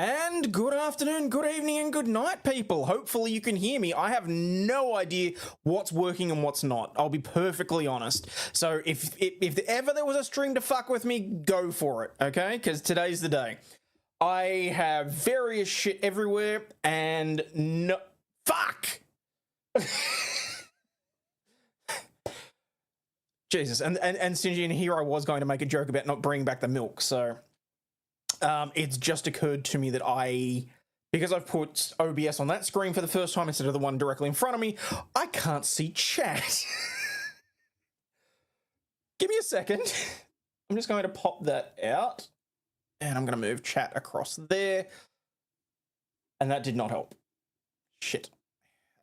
And good afternoon, good evening, and good night, people. Hopefully you can hear me. I have no idea what's working and what's not. I'll be perfectly honest. So if ever there was a stream to fuck with me, go for it, okay? Because today's the day. I have various shit everywhere, and no... Fuck! Jesus, and Sinji, and here I was going to make a joke about not bringing back the milk, so... it's just occurred to me that because I've put OBS on that screen for the first time instead of the one directly in front of me, I can't see chat. Give me a second. I'm just going to pop that out, and I'm going to move chat across there, and that did not help. Shit.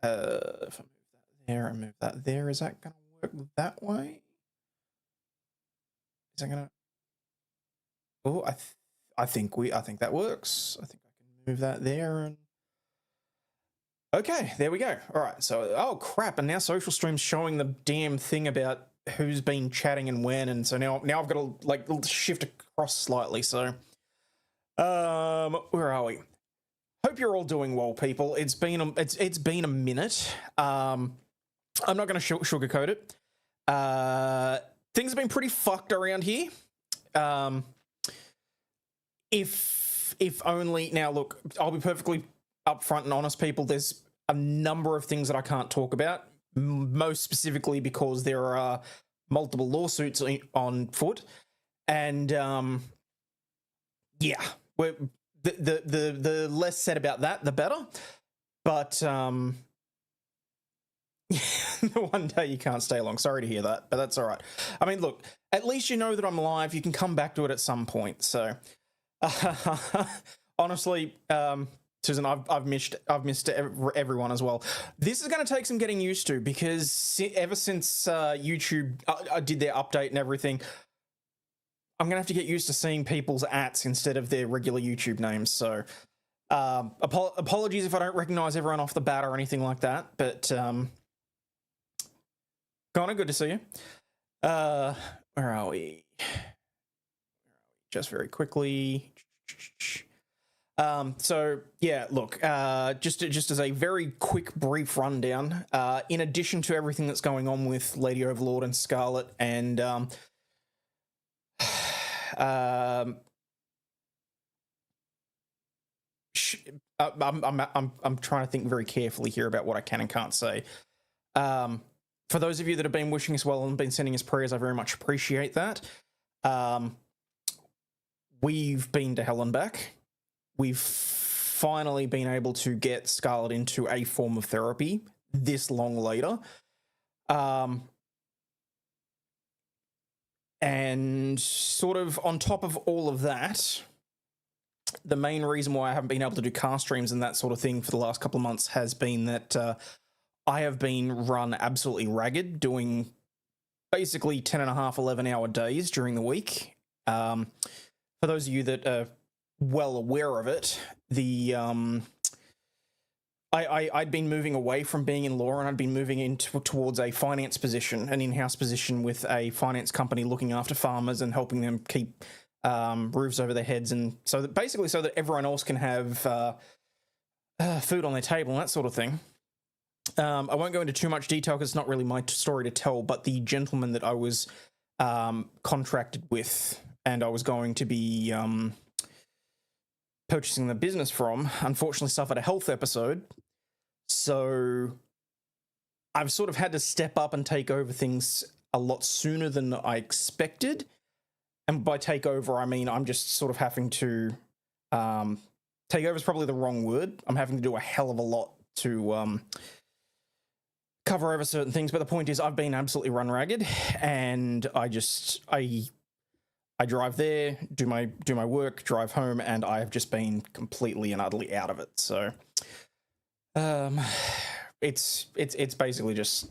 If I move that there and move that there, is that going to work that way? Is that going to... Oh, I think that works. I think I can move that there and... Okay, there we go. All right, so... Oh, crap, and now Social Stream's showing the damn thing about who's been chatting and when, and so now I've got to, like, shift across slightly, so... Where are we? Hope you're all doing well, people. It's been a minute. I'm not going to sugarcoat it. Things have been pretty fucked around here. If only... Now, look, I'll be perfectly upfront and honest, people. There's a number of things that I can't talk about, most specifically because there are multiple lawsuits on foot. And, yeah, the less said about that, the better. But, the one day you can't stay long. Sorry to hear that, but that's all right. I mean, look, at least you know that I'm live. You can come back to it at some point, so... honestly, Susan, I've missed everyone as well. This is going to take some getting used to because ever since YouTube did their update and everything, I'm going to have to get used to seeing people's ats instead of their regular YouTube names. So apologies if I don't recognize everyone off the bat or anything like that. But Connor, good to see you. Where are we? Just very quickly. So yeah, look, just as a very quick, brief rundown, in addition to everything that's going on with Lady Overlaw'd and Scarlet and, I'm trying to think very carefully here about what I can and can't say. For those of you that have been wishing us well and been sending us prayers, I very much appreciate that. We've been to hell and back. We've finally been able to get Scarlet into a form of therapy this long later. And sort of on top of all of that, the main reason why I haven't been able to do cast streams and that sort of thing for the last couple of months has been that I have been run absolutely ragged, doing basically 10.5, 11-hour days during the week. For those of you that are well aware of it, I'd been moving away from being in law and I'd been moving towards a finance position, an in-house position with a finance company looking after farmers and helping them keep roofs over their heads, and so that everyone else can have food on their table and that sort of thing. I won't go into too much detail because it's not really my story to tell, but the gentleman that I was contracted with and I was going to be purchasing the business from, unfortunately suffered a health episode. So I've sort of had to step up and take over things a lot sooner than I expected. And by take over, I mean I'm just sort of having to... take over is probably the wrong word. I'm having to do a hell of a lot to cover over certain things. But the point is I've been absolutely run ragged, and I drive there, do my work, drive home, and I have just been completely and utterly out of it. So, it's basically just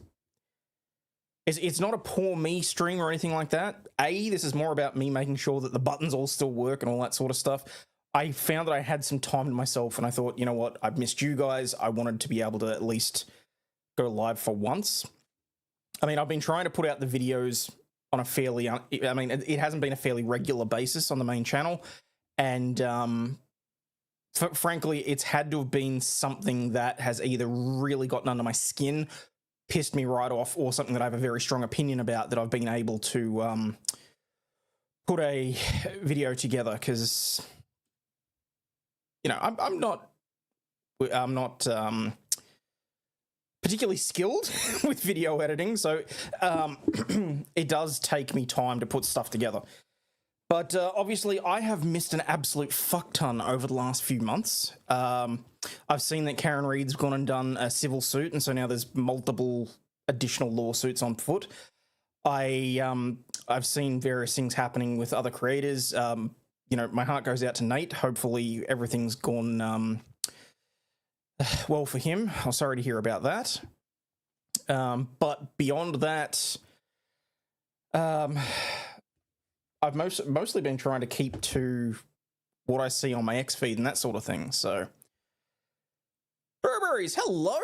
it's not a poor me stream or anything like that. This is more about me making sure that the buttons all still work and all that sort of stuff. I found that I had some time to myself, and I thought, you know what, I've missed you guys. I wanted to be able to at least go live for once. I mean, I've been trying to put out the videos on a fairly, it hasn't been a fairly regular basis on the main channel, and frankly, it's had to have been something that has either really gotten under my skin, pissed me right off, or something that I have a very strong opinion about that I've been able to put a video together. Because, you know, I'm not particularly skilled with video editing, so it does take me time to put stuff together. But obviously, I have missed an absolute fuck ton over the last few months. I've seen that Karen Reed's gone and done a civil suit, and so now there's multiple additional lawsuits on foot. I've seen various things happening with other creators. You know, my heart goes out to Nate. Hopefully, everything's gone well for him. I'm sorry to hear about that. But beyond that, I've mostly been trying to keep to what I see on my X feed and that sort of thing. So, Burberries, hello.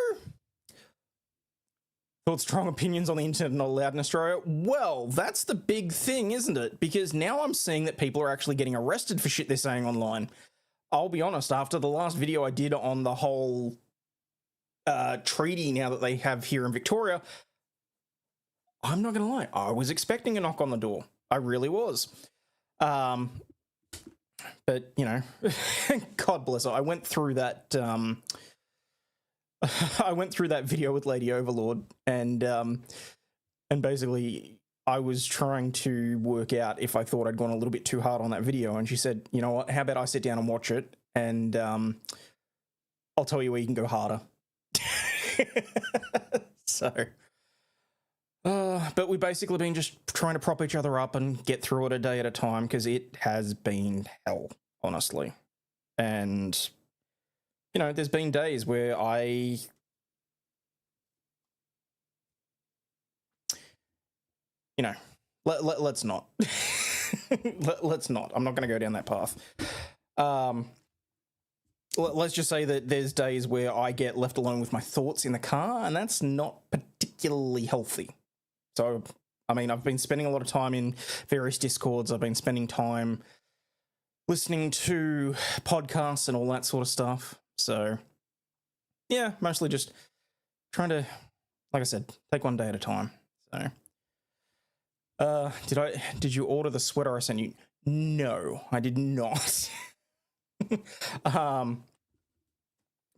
Thought strong opinions on the internet are not allowed in Australia. Well, that's the big thing, isn't it? Because now I'm seeing that people are actually getting arrested for shit they're saying online. I'll be honest, after the last video I did on the whole treaty now that they have here in Victoria, I'm not going to lie, I was expecting a knock on the door. I really was. But, you know, God bless her. I went through that video with Lady Overlaw'd, and basically I was trying to work out if I thought I'd gone a little bit too hard on that video, and she said, you know what, how about I sit down and watch it, and I'll tell you where you can go harder. So, but we've basically been just trying to prop each other up and get through it a day at a time, because it has been hell, honestly. And, you know, there's been days where you know, let's not. Let's not. I'm not going to go down that path. Let's just say that there's days where I get left alone with my thoughts in the car, and that's not particularly healthy. So, I mean, I've been spending a lot of time in various Discords. I've been spending time listening to podcasts and all that sort of stuff. So, yeah, mostly just trying to, like I said, take one day at a time. So, did you order the sweater I sent you? No, I did not. But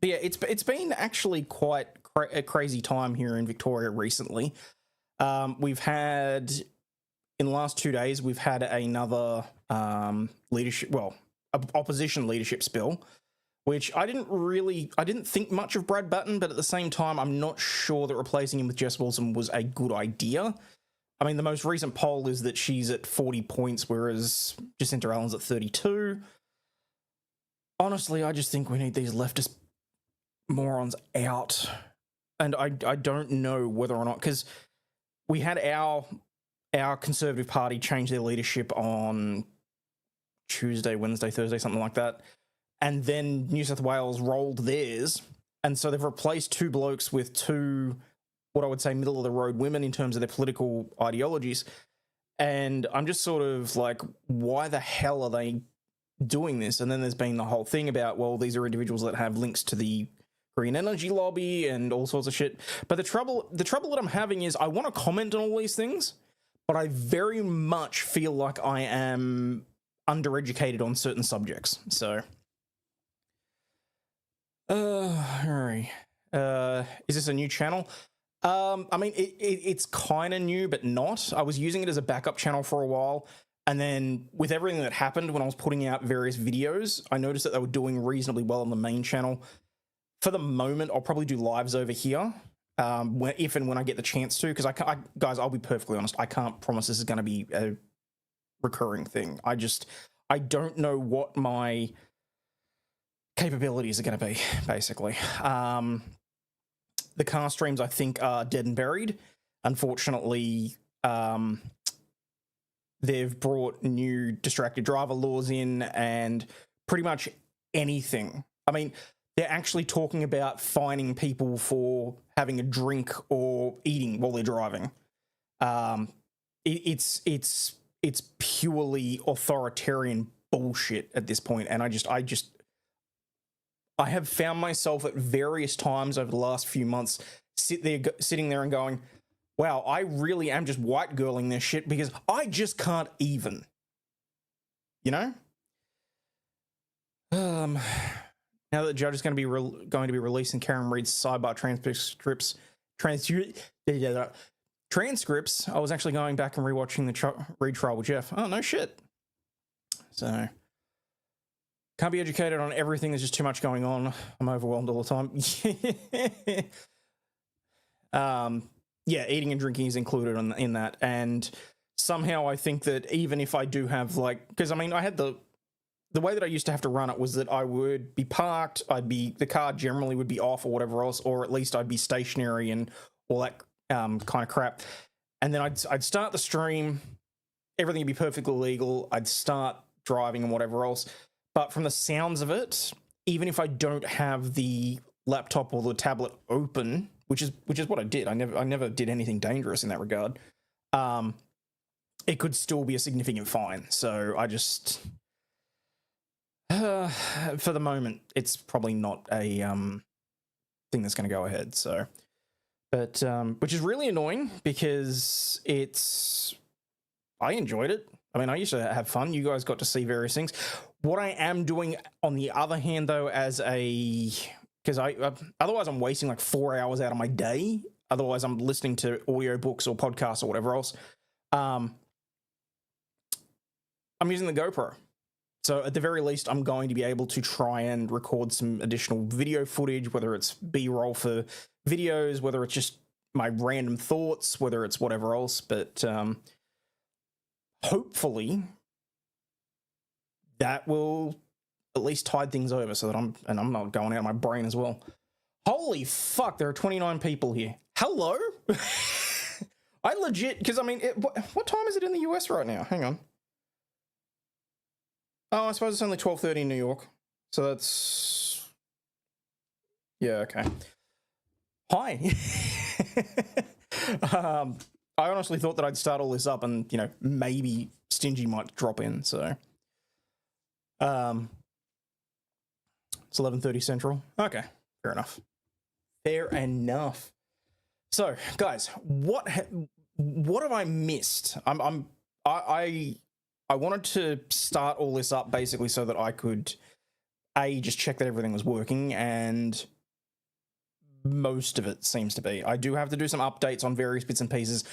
yeah, it's been actually quite a crazy time here in Victoria recently. We've had, in the last 2 days, we've had another opposition leadership spill, which I didn't think much of Brad Batten, but at the same time, I'm not sure that replacing him with Jess Wilson was a good idea. I mean, the most recent poll is that she's at 40 points, whereas Jacinta Allen's at 32. Honestly, I just think we need these leftist morons out. And I don't know whether or not, because we had our Conservative Party change their leadership on Tuesday, Wednesday, Thursday, something like that. And then New South Wales rolled theirs. And so they've replaced two blokes with two, what I would say, middle-of-the-road women in terms of their political ideologies. And I'm just sort of like, why the hell are they doing this? And then there's been the whole thing about, well, these are individuals that have links to the green energy lobby and all sorts of shit. But the trouble that I'm having is I want to comment on all these things, but I very much feel like I am undereducated on certain subjects. So, alright. Is this a new channel? I mean, it's kind of new, but not. I was using it as a backup channel for a while, and then with everything that happened when I was putting out various videos, I noticed that they were doing reasonably well on the main channel. For the moment, I'll probably do lives over here, if and when I get the chance to, because guys, I'll be perfectly honest, I can't promise this is going to be a recurring thing. I don't know what my capabilities are going to be, basically. The car streams, I think, are dead and buried. Unfortunately, they've brought new distracted driver laws in and pretty much anything. I mean, they're actually talking about fining people for having a drink or eating while they're driving. It's purely authoritarian bullshit at this point, and I just I have found myself at various times over the last few months sitting there and going, wow, I really am just white girling this shit because I just can't even. You know? Now that the judge is going to be releasing Karen Reed's sidebar transcripts, I was actually going back and rewatching the Reed trial with Jeff. Oh, no shit. So, can't be educated on everything. There's just too much going on. I'm overwhelmed all the time. Yeah, eating and drinking is included in that. And somehow I think that even if I do have, like, because I mean, I had the way that I used to have to run it was that I would be parked, the car generally would be off or whatever else, or at least I'd be stationary and all that kind of crap. And then I'd start the stream, everything would be perfectly legal, I'd start driving and whatever else. But from the sounds of it, even if I don't have the laptop or the tablet open, which is what I did, I never did anything dangerous in that regard, it could still be a significant fine. So I just... for the moment, it's probably not a thing that's going to go ahead. So, but which is really annoying because I enjoyed it. I mean, I used to have fun. You guys got to see various things. What I am doing, on the other hand, though, because otherwise I'm wasting like 4 hours out of my day. Otherwise, I'm listening to audiobooks or podcasts or whatever else. I'm using the GoPro. So at the very least, I'm going to be able to try and record some additional video footage, whether it's B-roll for videos, whether it's just my random thoughts, whether it's whatever else. But hopefully that will at least tide things over so that I'm not going out of my brain as well. Holy fuck, there are 29 people here. Hello? I legit, because I mean, what time is it in the US right now? Hang on. Oh, I suppose it's only 12:30 in New York. So that's... Yeah, okay. Hi. I honestly thought that I'd start all this up and, you know, maybe Stingy might drop in, so... It's 11:30 Central. Okay, fair enough. Fair enough. So, guys, what have I missed? I wanted to start all this up basically so that I could, just check that everything was working, and most of it seems to be. I do have to do some updates on various bits and pieces.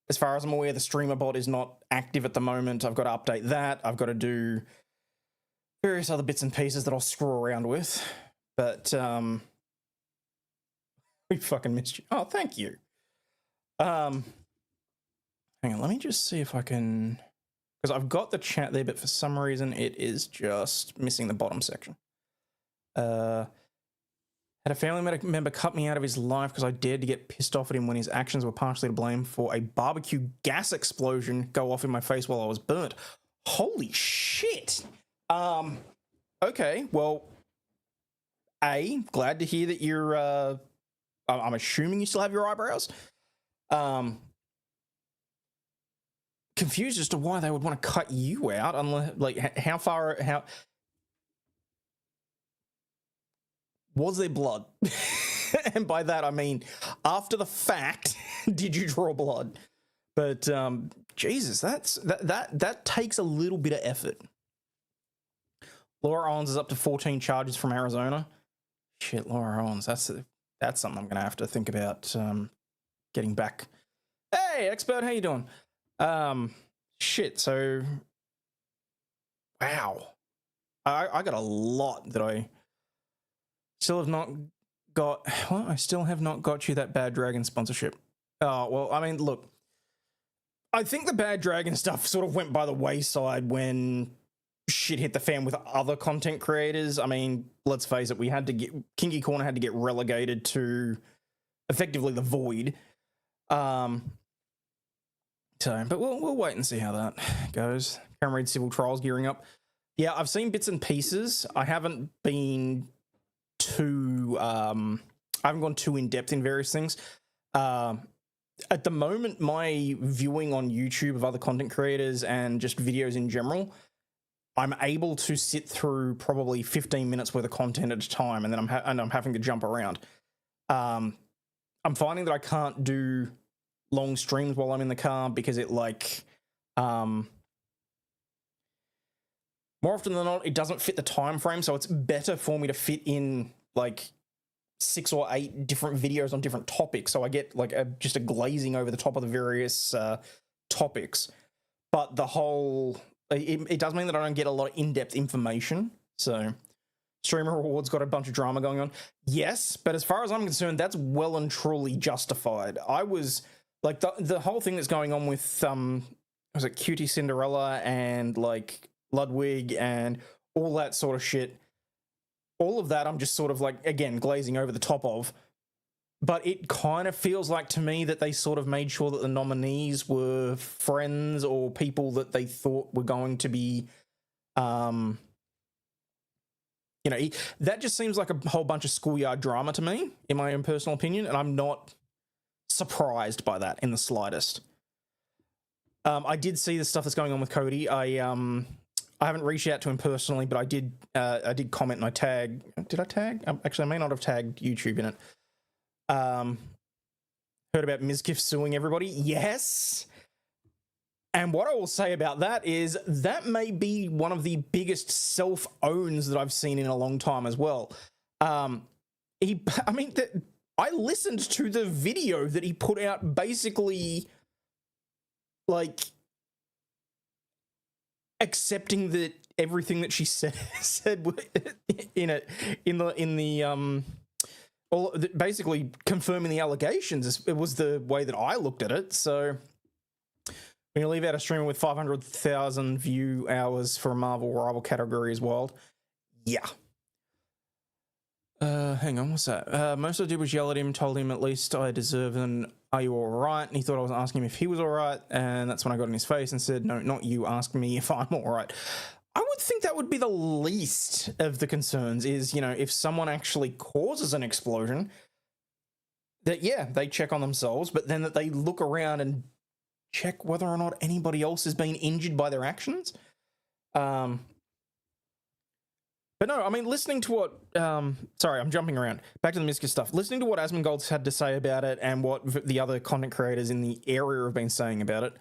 As far as I'm aware, the streamer bot is not active at the moment. I've got to update that. I've got to do various other bits and pieces that I'll screw around with. But, we fucking missed you. Oh, thank you. Hang on, let me just see if I can... Because I've got the chat there, but for some reason it is just missing the bottom section. Had a family member cut me out of his life because I dared to get pissed off at him when his actions were partially to blame for a barbecue gas explosion go off in my face while I was burnt. Holy shit. Okay, well, glad to hear that you're, I'm assuming you still have your eyebrows. Confused as to why they would want to cut you out, unless, like, how was there blood? And by that I mean after the fact, did you draw blood? But Jesus, that takes a little bit of effort. Laura Owens is up to 14 charges from Arizona. Shit, Laura Owens, that's something I'm gonna have to think about getting back. Hey, expert, how you doing? Shit, so... Wow. I got a lot that I still have not got... Well, I still have not got you that Bad Dragon sponsorship. Oh, well, I mean, look. I think the Bad Dragon stuff sort of went by the wayside when shit hit the fan with other content creators. I mean, let's face it, Kinky Corner had to get relegated to effectively the void. So, but we'll wait and see how that goes. Karen Reed civil trials gearing up. Yeah, I've seen bits and pieces. I haven't been too... I haven't gone too in-depth in various things. At the moment, my viewing on YouTube of other content creators and just videos in general, I'm able to sit through probably 15 minutes worth of content at a time, and then I'm having to jump around. I'm finding that I can't do long streams while I'm in the car because it more often than not, it doesn't fit the time frame, so it's better for me to fit in like 6 or 8 different videos on different topics, so I get like just a glazing over the top of the various topics. But the whole it does mean that I don't get a lot of in-depth information. So Streamer Rewards got a bunch of drama going on. Yes, but as far as I'm concerned, that's well and truly justified. I was like the whole thing that's going on with was it Cutie Cinderella and like Ludwig and all that sort of shit. All of that I'm just sort of like, again, glazing over the top of. But it kind of feels like to me that they sort of made sure that the nominees were friends or people that they thought were going to be, that just seems like a whole bunch of schoolyard drama to me, in my own personal opinion, and I'm not surprised by that in the slightest. I did see the stuff that's going on with Cody. I haven't reached out to him personally, but I did comment and I tagged. Did I tag? Actually, I may not have tagged YouTube in it. Heard about Mizkif suing everybody? Yes. And what I will say about that is that may be one of the biggest self-owns that I've seen in a long time as well. I listened to the video that he put out, basically like accepting that everything that she said basically confirming the allegations. It was the way that I looked at it. So when you leave out a streamer with 500,000 view hours for a Marvel rival category is wild. Yeah. Hang on, what's that? Most I did was yell at him, told him at least I deserve an "Are you alright?" And he thought I was asking him if he was alright, and that's when I got in his face and said, "No, not you, ask me if I'm alright." I would think that would be the least of the concerns is, if someone actually causes an explosion, that, yeah, they check on themselves, but then that they look around and check whether or not anybody else has been injured by their actions. But no, I mean, listening to what, sorry, I'm jumping around. Back to the Miska stuff. Listening to what Asmongold's had to say about it and what the other content creators in the area have been saying about it,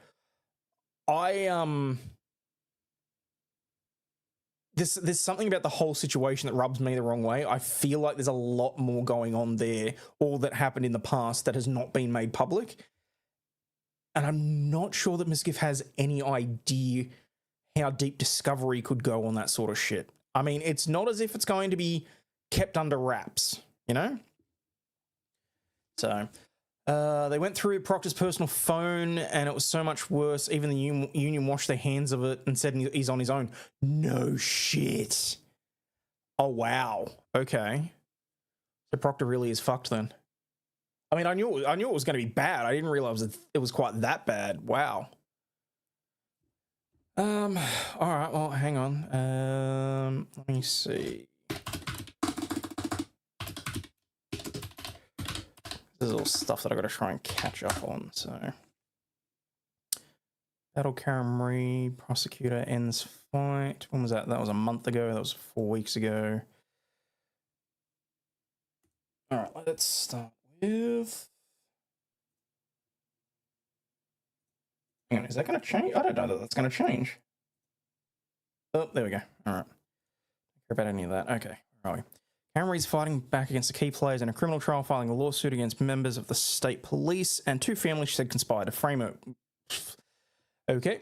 There's something about the whole situation that rubs me the wrong way. I feel like there's a lot more going on there, all that happened in the past that has not been made public. And I'm not sure that Miskiff has any idea how deep discovery could go on that sort of shit. I mean, it's not as if it's going to be kept under wraps, So, they went through Proctor's personal phone, and it was so much worse. Even the union washed their hands of it and said he's on his own. No shit. Oh, wow. Okay. So Proctor really is fucked then. I mean, I knew it was going to be bad. I didn't realize it was quite that bad. Wow. All right. Well, hang on. Let me see. There's all stuff that I got to try and catch up on. So, Battle Camry, prosecutor ends fight. When was that? That was a month ago. That was 4 weeks ago. All right, let's start with. Hang on, is that going to change? I don't know that that's going to change. Oh, there we go. All right. Care about any of that? Okay. Where are we? Camry's fighting back against the key players in a criminal trial, filing a lawsuit against members of the state police and 2 families she said conspired to frame her. Okay.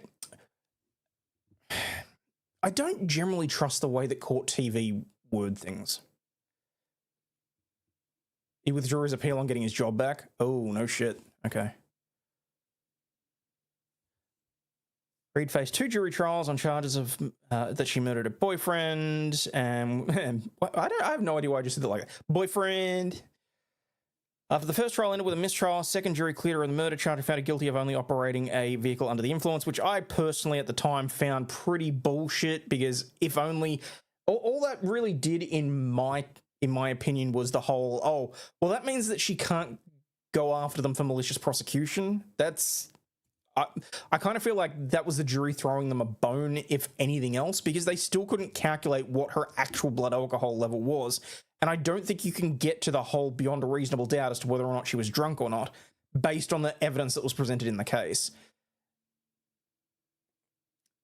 I don't generally trust the way that court TV word things. He withdrew his appeal on getting his job back. Oh, no shit. Okay. Reed faced 2 jury trials on charges of that she murdered her boyfriend, and I have no idea why I just said it like that. Boyfriend. After the first trial ended with a mistrial, second jury cleared her of the murder charge and found her guilty of only operating a vehicle under the influence, which I personally at the time found pretty bullshit, because if only all that really did in my opinion was the whole, oh, well, that means that she can't go after them for malicious prosecution. I kind of feel like that was the jury throwing them a bone, if anything else, because they still couldn't calculate what her actual blood alcohol level was. And I don't think you can get to the whole beyond a reasonable doubt as to whether or not she was drunk or not, based on the evidence that was presented in the case.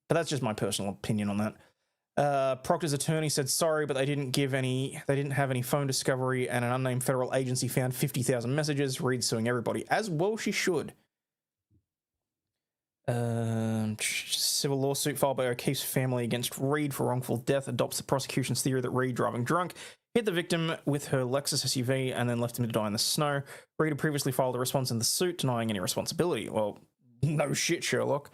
But that's just my personal opinion on that. Proctor's attorney said sorry, but they didn't have any phone discovery, and an unnamed federal agency found 50,000 messages. Reed suing everybody, as well she should. Civil lawsuit filed by O'Keefe's family against Reed for wrongful death adopts the prosecution's theory that Reed, driving drunk, hit the victim with her Lexus SUV and then left him to die in the snow. Reed had previously filed a response in the suit denying any responsibility. Well, no shit, Sherlock.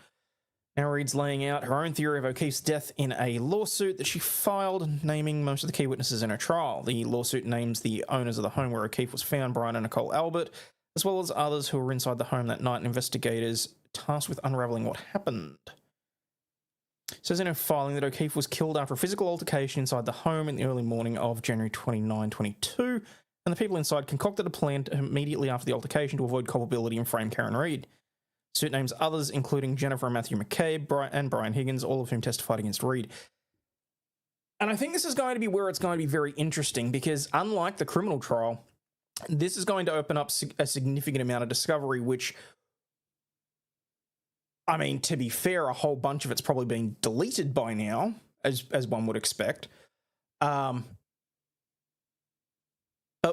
Now Reed's laying out her own theory of O'Keefe's death in a lawsuit that she filed, naming most of the key witnesses in her trial. The lawsuit names the owners of the home where O'Keefe was found, Brian and Nicole Albert, as well as others who were inside the home that night, and investigators tasked with unraveling what happened. It says in her filing that O'Keefe was killed after a physical altercation inside the home in the early morning of January 29, 22, and the people inside concocted a plan immediately after the altercation to avoid culpability and frame Karen Reed. Suit names others, including Jennifer and Matthew McCabe and Brian Higgins, all of whom testified against Reed. And I think this is going to be where it's going to be very interesting, because unlike the criminal trial, this is going to open up a significant amount of discovery, which, I mean, to be fair, a whole bunch of it's probably been deleted by now, as one would expect. But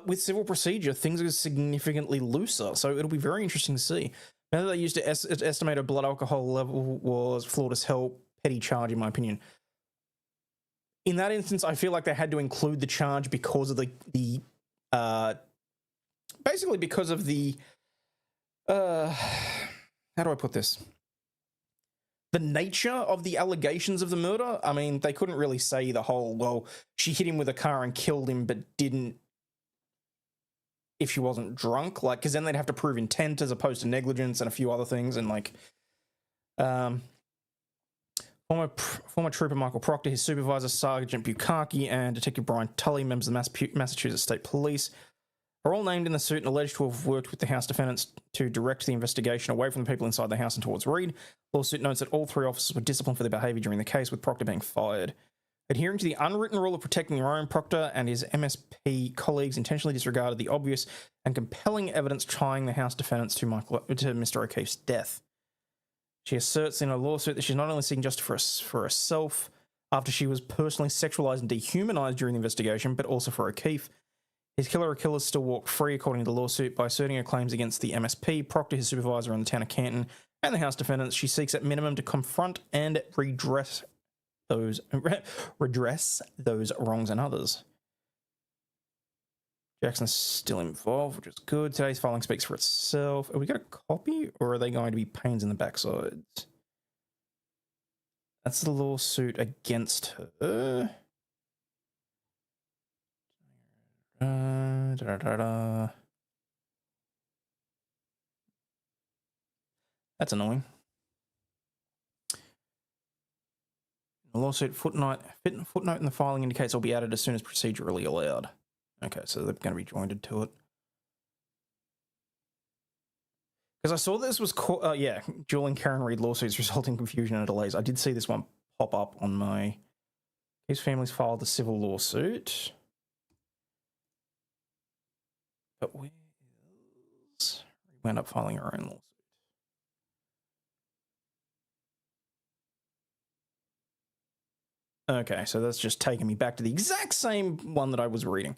with civil procedure, things are significantly looser, so it'll be very interesting to see. Now that they used to estimate her blood alcohol level was flawed as hell, petty charge in my opinion. In that instance, I feel like they had to include the charge because of the basically because of the how do I put this? The nature of the allegations of the murder. I mean, they couldn't really say the whole, well, she hit him with a car and killed him, but didn't if she wasn't drunk, like, because then they'd have to prove intent as opposed to negligence and a few other things, and like, former trooper Michael Proctor, his supervisor Sergeant Bukaki, and Detective Brian Tully, members of the Massachusetts State Police, are all named in the suit and alleged to have worked with the House defendants to direct the investigation away from the people inside the house and towards Reed. Lawsuit notes that all three officers were disciplined for their behaviour during the case, with Proctor being fired. Adhering to the unwritten rule of protecting your own, Proctor and his MSP colleagues intentionally disregarded the obvious and compelling evidence tying the House defendants to Mr. O'Keefe's death. She asserts in a lawsuit that she's not only seeking justice for herself after she was personally sexualized and dehumanized during the investigation, but also for O'Keefe. His killer or killers still walked free, according to the lawsuit, by asserting her claims against the MSP, Proctor, his supervisor in the town of Canton, and the House defendants. She seeks at minimum to confront and redress those wrongs in others. Jackson's still involved, which is good. Today's filing speaks for itself. Have we got a copy, or are they going to be pains in the backsides? That's the lawsuit against her. That's annoying. The lawsuit footnote in the filing indicates it'll be added as soon as procedurally allowed. Okay, so they're going to be joined to it. Because I saw this was, dueling Karen Reed lawsuits resulting in confusion and delays. I did see this one pop up on my... His family's filed a civil lawsuit. But we wound up filing our own lawsuit. Okay, so that's just taking me back to the exact same one that I was reading.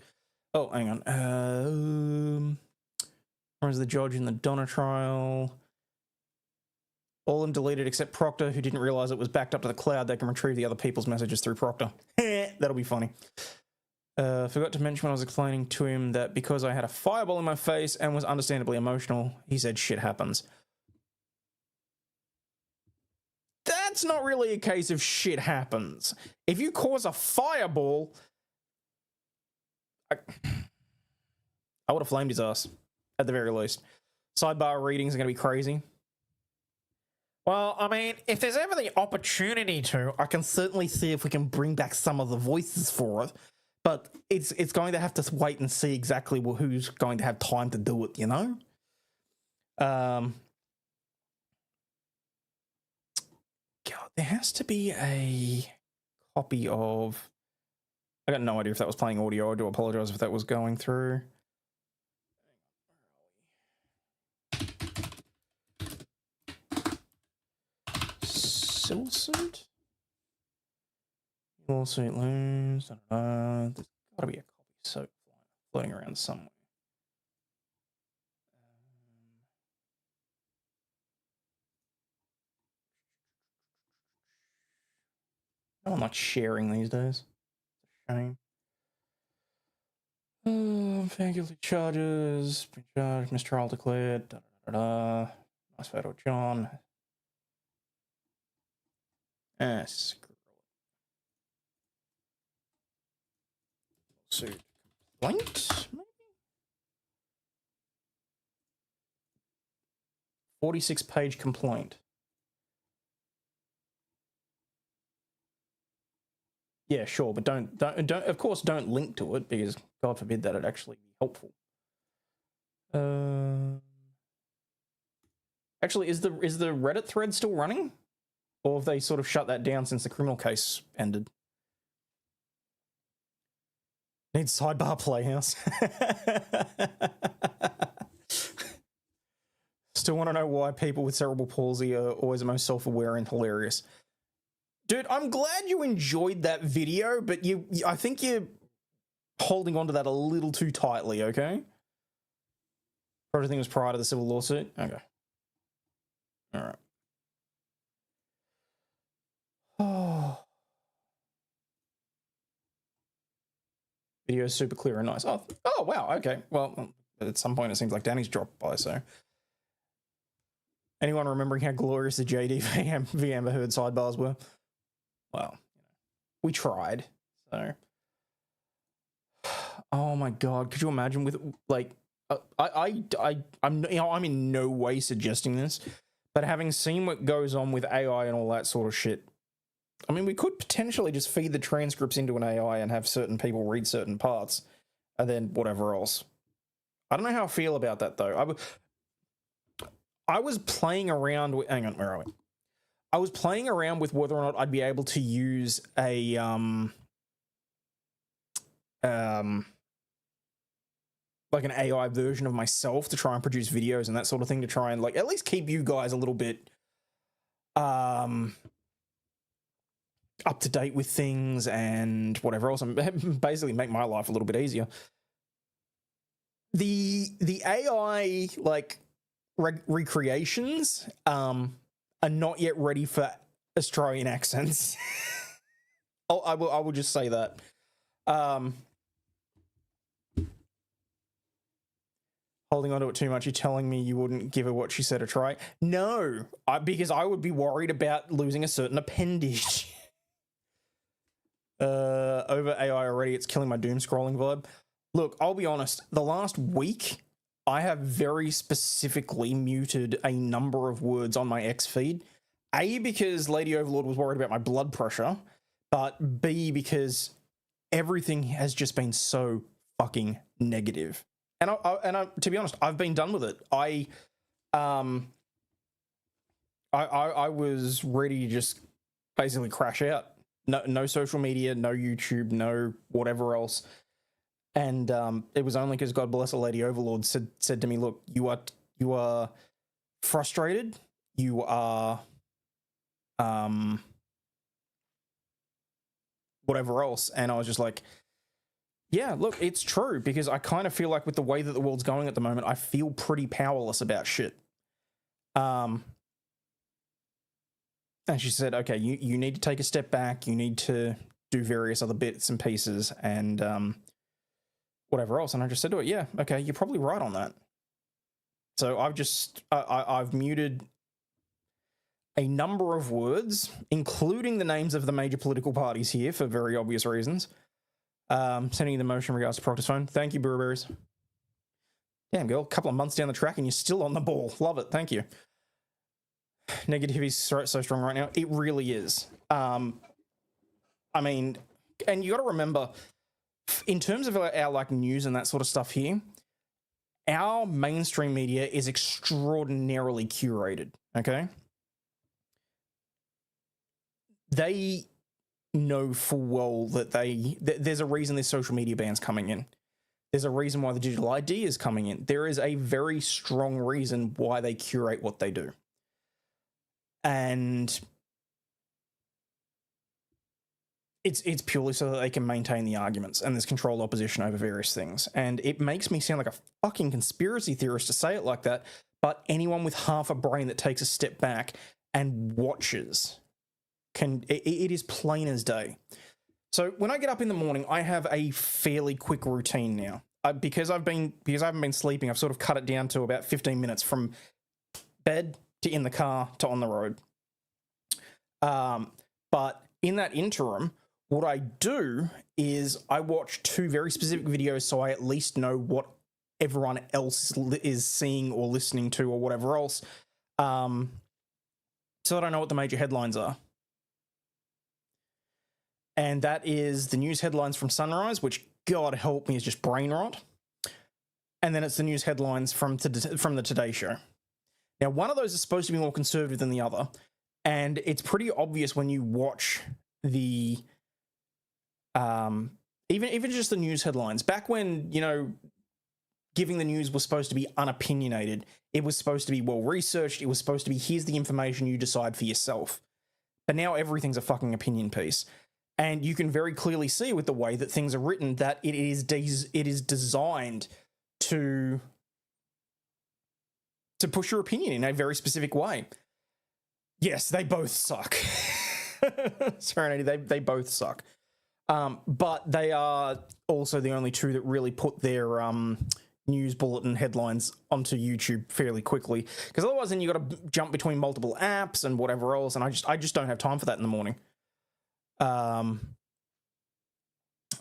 Oh, hang on. Where's the judge in the Donna trial? All of them deleted except Proctor, who didn't realize it was backed up to the cloud. They can retrieve the other people's messages through Proctor. That'll be funny. Forgot to mention when I was explaining to him that because I had a fireball in my face and was understandably emotional, he said shit happens. That's not really a case of shit happens. If you cause a fireball, I would have flamed his ass, at the very least. Sidebar readings are going to be crazy. Well, I mean, if there's ever the opportunity to, I can certainly see if we can bring back some of the voices for it. But it's going to have to wait and see exactly who's going to have time to do it, you know? God, there has to be a copy of... I got no idea if that was playing audio. I do apologize if that was going through. Civil suit? Lawsuit looms. There's got to be a copy so floating around somewhere. I'm not sharing these days. It's a shame. Found guilty charges. Been charged. Mistrial declared. Nice photo of John. Screw it. Suit complaint, maybe? 46-page complaint. Yeah, sure, but don't of course don't link to it, because God forbid that it'd actually be helpful. Actually, is the Reddit thread still running? Or have they sort of shut that down since the criminal case ended? Needs sidebar Playhouse. Still want to know why people with cerebral palsy are always the most self-aware and hilarious. Dude, I'm glad you enjoyed that video, but I think you're holding on to that a little too tightly, okay? Everything was prior to the civil lawsuit? Okay. Alright. Oh. Video is super clear and nice. Oh, wow, okay. Well, at some point it seems like Danny's dropped by, so... Anyone remembering how glorious the JD v Amber Heard sidebars were? Well, we tried, so... Oh my God, could you imagine with, like... I'm in no way suggesting this, but having seen what goes on with AI and all that sort of shit, I mean, we could potentially just feed the transcripts into an AI and have certain people read certain parts, and then whatever else. I don't know how I feel about that, though. I was playing around with... Hang on, where are we? I was playing around with whether or not I'd be able to use a... like an AI version of myself to try and produce videos and that sort of thing, to try and, like, at least keep you guys a little bit up to date with things and whatever else, and basically make my life a little bit easier. The AI, like, recreations are not yet ready for Australian accents. I will just say that. Holding on to it too much. You're telling me you wouldn't give her what she said a try? No, because I would be worried about losing a certain appendage. Over AI already, it's killing my doom scrolling vibe. Look, I'll be honest. The last week, I have very specifically muted a number of words on my X feed. A, because Lady Overlaw'd was worried about my blood pressure, but B, because everything has just been so fucking negative. And I, to be honest, I've been done with it. I was ready to just basically crash out. No social media, no YouTube, no whatever else. And it was only because, God bless her, Lady Overlaw'd said to me, "Look, you are frustrated. You are whatever else." And I was just like, yeah, look, it's true, because I kind of feel like with the way that the world's going at the moment, I feel pretty powerless about shit. And she said, okay, you need to take a step back. You need to do various other bits and pieces and whatever else. And I just said to her, yeah, okay, you're probably right on that. So I've muted a number of words, including the names of the major political parties here for very obvious reasons. Sending you the motion in regards to Proctor's phone. Thank you, Burberries. Damn, girl, a couple of months down the track and you're still on the ball. Love it. Thank you. Negativity is so strong right now. It really is. I mean, and you got to remember, in terms of our like news and that sort of stuff here, our mainstream media is extraordinarily curated. Okay. they know full well that there's a reason this social media ban's coming in. There's a reason why the digital ID is coming in. There is a very strong reason why they curate what they do. And it's purely so that they can maintain the arguments, and there's controlled opposition over various things. And it makes me sound like a fucking conspiracy theorist to say it like that, but anyone with half a brain that takes a step back and watches it is plain as day. So when I get up in the morning, I have a fairly quick routine now. Because I haven't been sleeping, I've sort of cut it down to about 15 minutes from bed to in the car to on the road. But in that interim, what I do is I watch 2 very specific videos so I at least know what everyone else is seeing or listening to or whatever else, so that I know what the major headlines are. And that is the news headlines from Sunrise, which, God help me, is just brain rot. And then it's the news headlines from the Today Show. Now, one of those is supposed to be more conservative than the other, and it's pretty obvious when you watch the even just the news headlines. Back when, you know, giving the news was supposed to be unopinionated, it was supposed to be well researched, it was supposed to be here's the information, you decide for yourself. But now everything's a fucking opinion piece. And you can very clearly see with the way that things are written that it is designed to push your opinion in a very specific way. Yes, they both suck. Serenity, they both suck. But they are also the only 2 that really put their news bulletin headlines onto YouTube fairly quickly. Because otherwise then you got to jump between multiple apps and whatever else, and I just don't have time for that in the morning.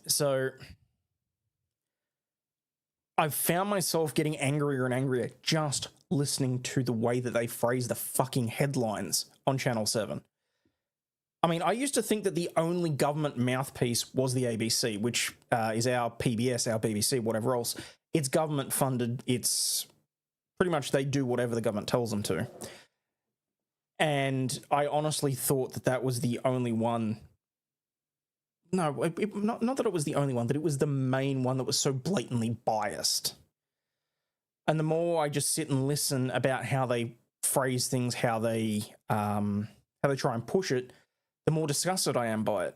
So I've found myself getting angrier and angrier just listening to the way that they phrase the fucking headlines on Channel 7. I mean, I used to think that the only government mouthpiece was the ABC, which is our PBS, our BBC, whatever else. It's government funded. It's pretty much they do whatever the government tells them to. And I honestly thought that that was the only one. No, not that it was the only one, that it was the main one that was so blatantly biased. And the more I just sit and listen about how they phrase things, how they try and push it, the more disgusted I am by it.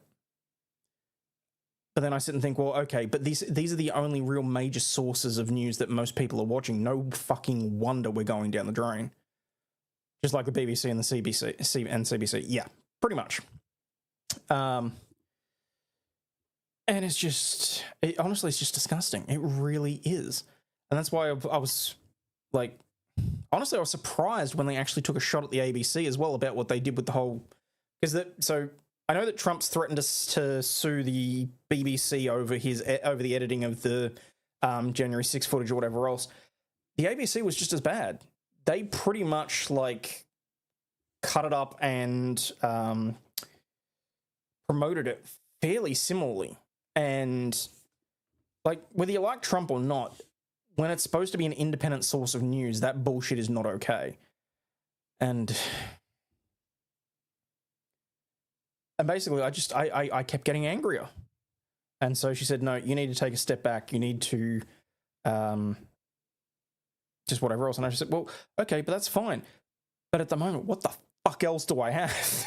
But then I sit and think, well, okay, but these are the only real major sources of news that most people are watching. No fucking wonder we're going down the drain. Just like the BBC and the CBC. Yeah, pretty much. And it's just, honestly, it's just disgusting. It really is. And that's why I was like, honestly, I was surprised when they actually took a shot at the ABC as well about what they did with the whole, so I know that Trump's threatened to sue the BBC over the editing of the January 6th footage or whatever else. The ABC was just as bad. They pretty much like cut it up and promoted it fairly similarly. And like, whether you like Trump or not, when it's supposed to be an independent source of news, that bullshit is not okay. And basically, I kept getting angrier. And so she said, no, you need to take a step back. You need to just whatever else. And I just said, well, okay, but that's fine. But at the moment, what the fuck else do I have?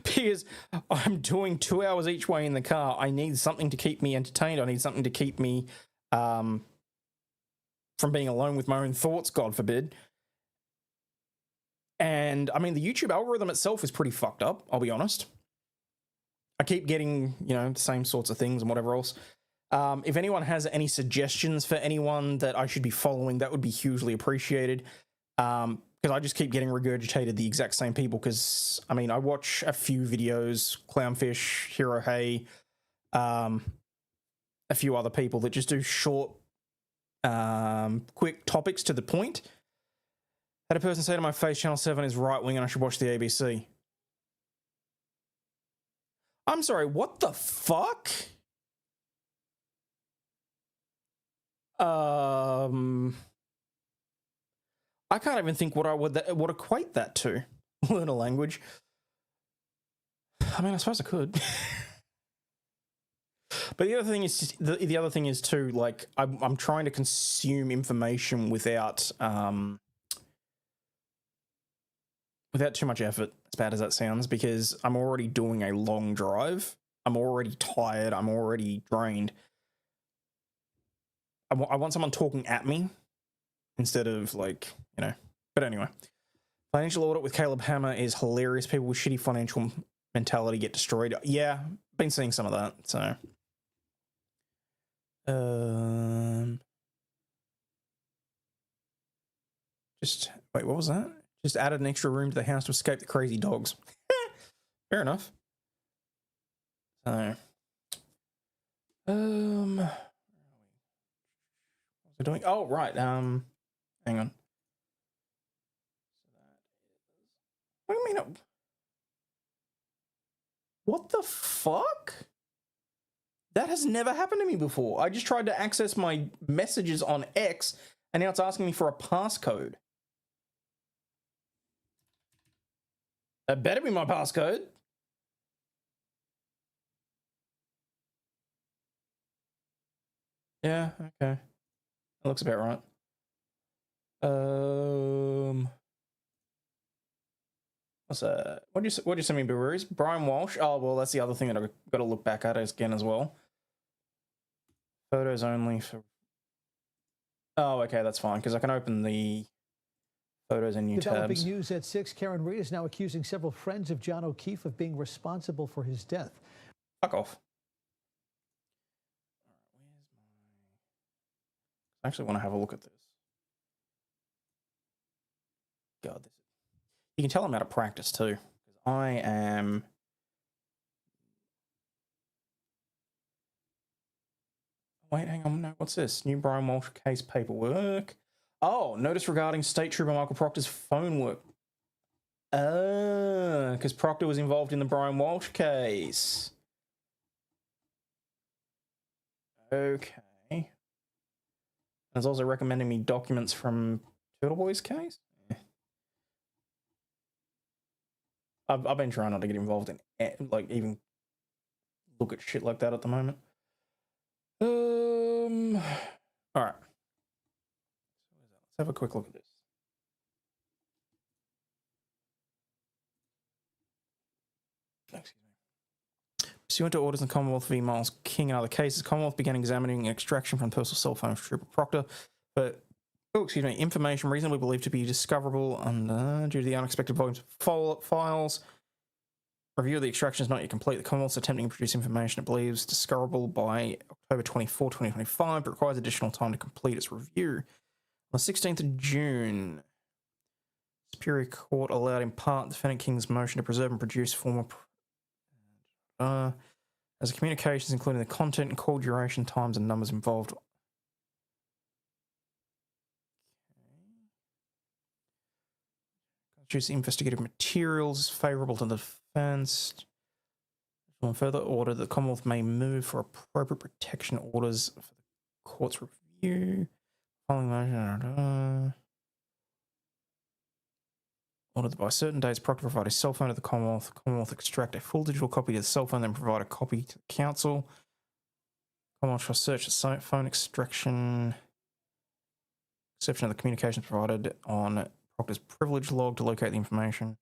Because I'm doing 2 hours each way in the car. I need something to keep me entertained. I need something to keep me from being alone with my own thoughts, God forbid. And I mean, the YouTube algorithm itself is pretty fucked up, I'll be honest. I keep getting, the same sorts of things and whatever else. If anyone has any suggestions for anyone that I should be following, that would be hugely appreciated. Because I just keep getting regurgitated the exact same people. Because, I mean, I watch a few videos, Clownfish, Hero Hey, a few other people that just do short, quick topics to the point. Had a person say to my face, Channel 7 is right-wing and I should watch the ABC. I'm sorry, what the fuck? I can't even think what I would equate that to. Learn a language. I mean, I suppose I could. But the other thing is too, like, I'm trying to consume information without too much effort, as bad as that sounds, because I'm already doing a long drive. I'm already tired. I'm already drained. I want someone talking at me instead of, like, you know. But anyway, Financial Audit with Caleb Hammer is hilarious. People with shitty financial mentality get destroyed. Yeah, been seeing some of that. So, just wait, what was that? Just added an extra room to the house to escape the crazy dogs. Fair enough. So, what was I doing? Oh, right. Hang on. What do you mean? What the fuck? That has never happened to me before. I just tried to access my messages on X, and now it's asking me for a passcode. That better be my passcode. Yeah, okay. That looks about right. What's that? What do you send me, Breweries? Brian Walsh. Oh, well, that's the other thing that I've got to look back at again as well. Photos only for. Oh, okay, that's fine, because I can open the photos in new Developing tabs. news at 6. Karen Reid is now accusing several friends of John O'Keefe of being responsible for his death. Fuck off. I actually want to have a look at this. God, you can tell I'm out of practice too. I am. Wait, hang on. No, what's this? New Brian Walsh case paperwork. Oh, notice regarding State Trooper Michael Proctor's phone work. Because Proctor was involved in the Brian Walsh case. Okay. It's also recommending me documents from Turtle Boy's case. I've been trying not to get involved in, like, even look at shit like that at the moment. All right. Let's have a quick look at this. Excuse me. Pursuant to orders in the Commonwealth v. Miles King and other cases, Commonwealth began examining an extraction from personal cell phone of Trooper Proctor, but information reasonably believed to be discoverable due to the unexpected volumes of files. Review of the extraction is not yet complete. The Commonwealth is attempting to produce information it believes discoverable by October 24, 2025, but requires additional time to complete its review. On the 16th of June, Superior Court allowed in part Defendant King's motion to preserve and produce former as the communications, including the content and call duration, times, and numbers involved. Constitutes investigative materials favourable to the defence. On further order, the Commonwealth may move for appropriate protection orders for the court's review. Following motion, ordered that by certain dates, Proctor provide a cell phone to the Commonwealth. The Commonwealth extract a full digital copy to the cell phone, then provide a copy to the Council. Commonwealth shall search the phone extraction, exception of the communications provided on Proctor's privilege log to locate the information.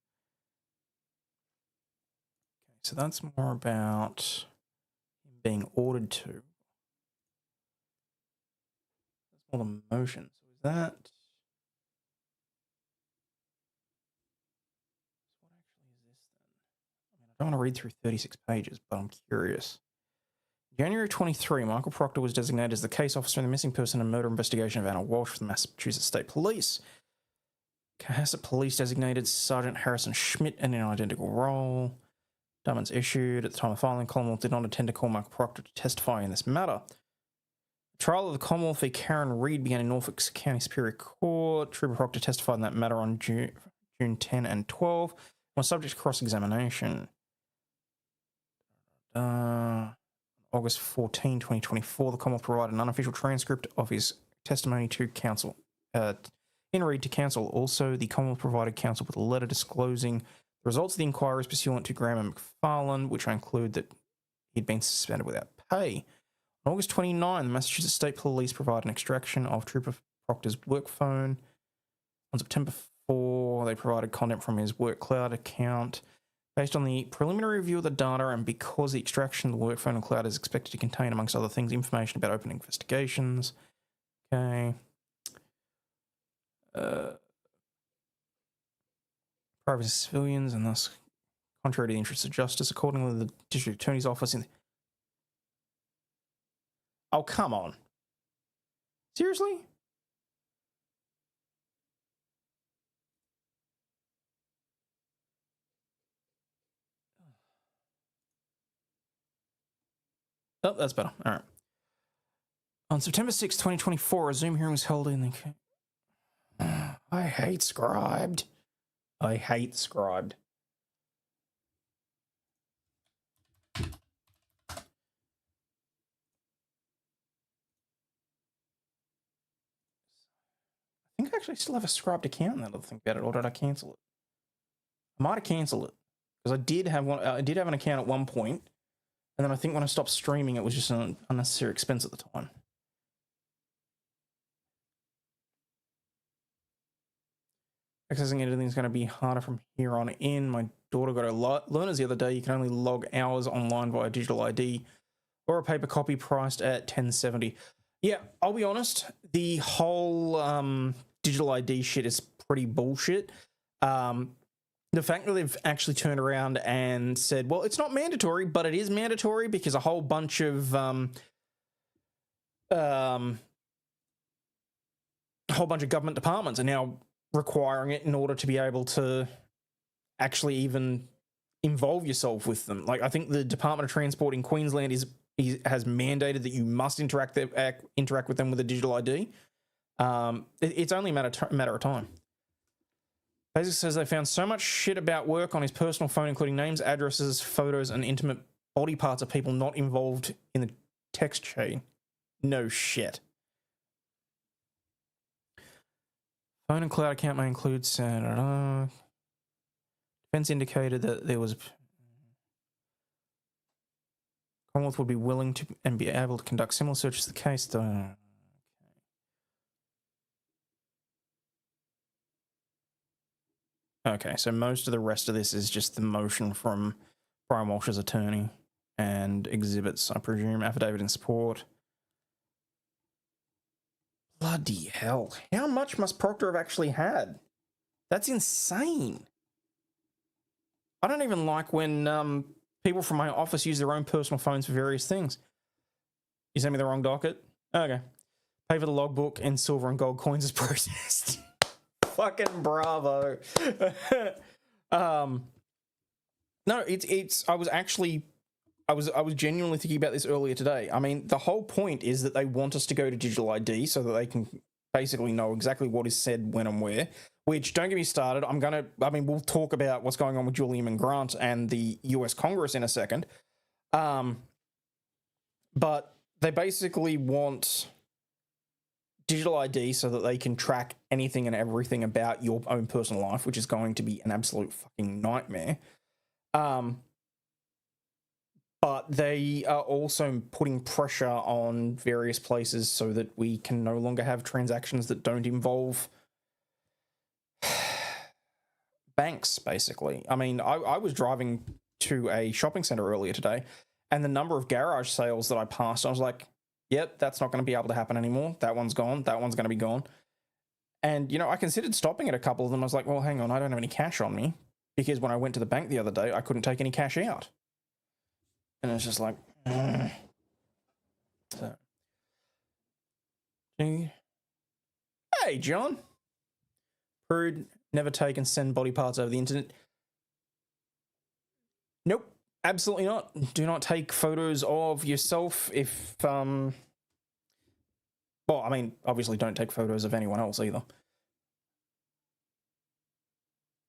Okay, so that's more about being ordered to. That's more the motion. So is that? I don't want to read through 36 pages, but I'm curious. January 23, Michael Proctor was designated as the case officer in the missing person and murder investigation of Anna Walsh for the Massachusetts State Police. Cohasset Police designated Sergeant Harrison Schmidt in an identical role. Summons issued. At the time of filing, Commonwealth did not intend to call Michael Proctor to testify in this matter. The trial of the Commonwealth v. Karen Reid began in Norfolk County Superior Court. Trooper Proctor testified in that matter on June 10 and 12 and was subject to cross-examination. August 14, 2024, the Commonwealth provided an unofficial transcript of his testimony to counsel. In read to counsel. Also, the Commonwealth provided counsel with a letter disclosing results of the inquiry is pursuant to Graham and McFarland, which include that he'd been suspended without pay. On August 29, the Massachusetts State Police provided an extraction of Trooper Proctor's work phone. On September 4, they provided content from his work cloud account. Based on the preliminary review of the data and because the extraction of the work phone and cloud is expected to contain, amongst other things, information about open investigations. Okay. Privacy of civilians and thus contrary to the interests of justice. Accordingly, the District Attorney's Office in... Oh, come on. Seriously? Oh, that's better. All right. On September 6, 2024, a Zoom hearing was held in the... I hate Scribed. I hate Scribed. I think I actually still have a Scribed account now that I think about it, or did I cancel it? I might have cancelled it. Because I did have one. I did have an account at one point, and then I think when I stopped streaming, it was just an unnecessary expense at the time. Accessing anything is going to be harder from here on in. My daughter got her learners the other day. You can only log hours online via digital ID or a paper copy priced at $10.70. Yeah, I'll be honest. The whole digital ID shit is pretty bullshit. The fact that they've actually turned around and said, well, it's not mandatory, but it is mandatory because a whole bunch of government departments are now requiring it in order to be able to actually even involve yourself with them. Like, I think the Department of Transport in Queensland has mandated that you must interact with them with a digital ID. It's only a matter of time. Basically says they found so much shit about work on his personal phone, including names, addresses, photos, and intimate body parts of people not involved in the text chain. No shit. Phone and cloud account may include defense indicated that there was Commonwealth would be willing to and be able to conduct similar searches to the case. Okay, so most of the rest of this is just the motion from Brian Walsh's attorney and exhibits, I presume, affidavit in support. Bloody hell. How much must Proctor have actually had? That's insane. I don't even like when people from my office use their own personal phones for various things. You sent me the wrong docket? Okay. Pay for the logbook and silver and gold coins is processed. Fucking bravo. No, I was genuinely thinking about this earlier today. I mean, the whole point is that they want us to go to digital ID so that they can basically know exactly what is said when and where, which, don't get me started, we'll talk about what's going on with Julian and Grant and the US Congress in a second. But they basically want digital ID so that they can track anything and everything about your own personal life, which is going to be an absolute fucking nightmare. But they are also putting pressure on various places so that we can no longer have transactions that don't involve banks, basically. I mean, I was driving to a shopping center earlier today, and the number of garage sales that I passed, I was like, yep, that's not going to be able to happen anymore. That one's gone. That one's going to be gone. And, I considered stopping at a couple of them. I was like, well, hang on, I don't have any cash on me, because when I went to the bank the other day, I couldn't take any cash out. And it's just like, So. Hey, John. Prude, never take and send body parts over the internet. Nope, absolutely not. Do not take photos of yourself if, well, I mean, obviously don't take photos of anyone else either.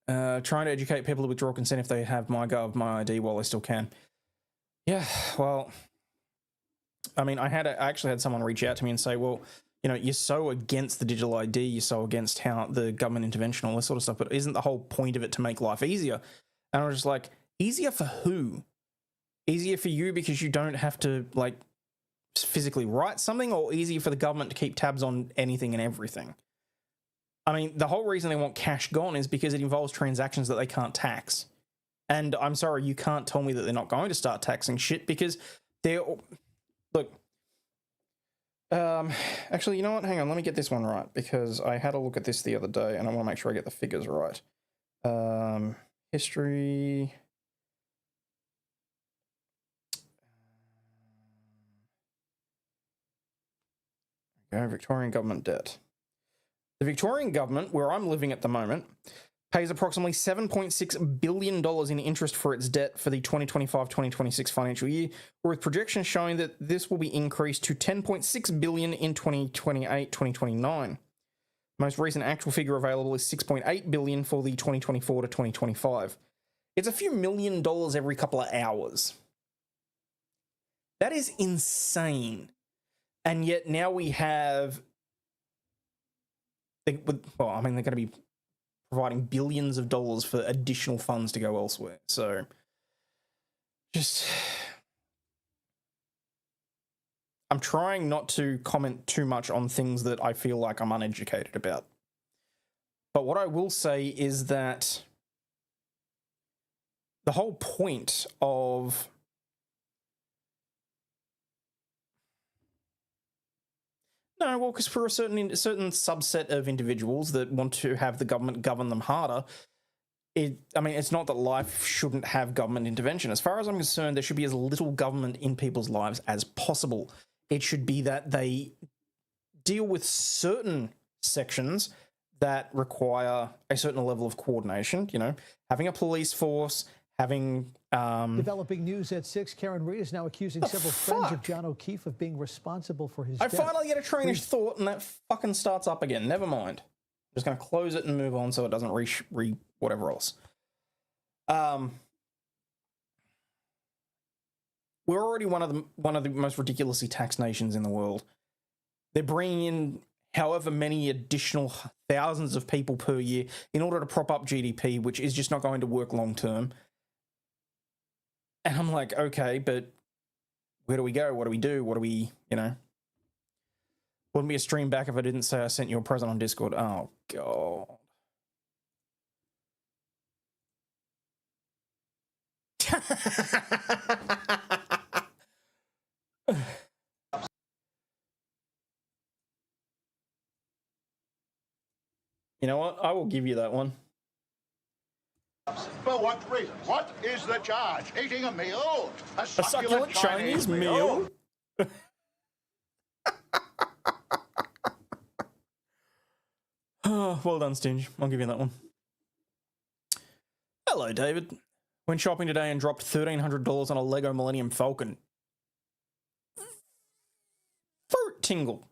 Trying to educate people to withdraw consent if they have MyGov, MyID while they still can. Yeah, well, I mean, I actually had someone reach out to me and say, well, you're so against the digital ID, you're so against how the government intervention, all this sort of stuff, but isn't the whole point of it to make life easier? And I was just like, easier for who? Easier for you because you don't have to like physically write something, or easier for the government to keep tabs on anything and everything? I mean, the whole reason they want cash gone is because it involves transactions that they can't tax. And I'm sorry, you can't tell me that they're not going to start taxing shit, because they're... Look, actually, you know what? Hang on, let me get this one right, because I had a look at this the other day and I want to make sure I get the figures right. History... Okay, Victorian government debt. The Victorian government, where I'm living at the moment, pays approximately $7.6 billion in interest for its debt for the 2025-2026 financial year, with projections showing that this will be increased to $10.6 billion in 2028-2029. Most recent actual figure available is $6.8 billion for the 2024 to 2025. It's a few $1 million every couple of hours. That is insane. And yet now we have... Well, I mean, they're going to be providing billions of dollars for additional funds to go elsewhere. So, just... I'm trying not to comment too much on things that I feel like I'm uneducated about. But what I will say is that the whole point of... No, well, because for a certain subset of individuals that want to have the government govern them harder, it's not that life shouldn't have government intervention. As far as I'm concerned, there should be as little government in people's lives as possible. It should be that they deal with certain sections that require a certain level of coordination, you know, having a police force, having... Developing news at 6. Karen Reid is now accusing several friends of John O'Keefe of being responsible for his death. I finally get a train of thought and that fucking starts up again. Never mind. I'm just going to close it and move on so it doesn't re whatever else. We're already one of the most ridiculously taxed nations in the world. They're bringing in however many additional thousands of people per year in order to prop up GDP, which is just not going to work long term. And I'm like, okay, but where do we go? What do we do? What do we, you know? Wouldn't be a stream back if I didn't say I sent you a present on Discord. Oh, God. You know what? I will give you that one. For what reason? What is the charge? Eating a meal? A succulent Chinese meal? Oh, well done, Stinge. I'll give you that one. Hello, David. Went shopping today and dropped $1,300 on a Lego Millennium Falcon. Fruit tingle.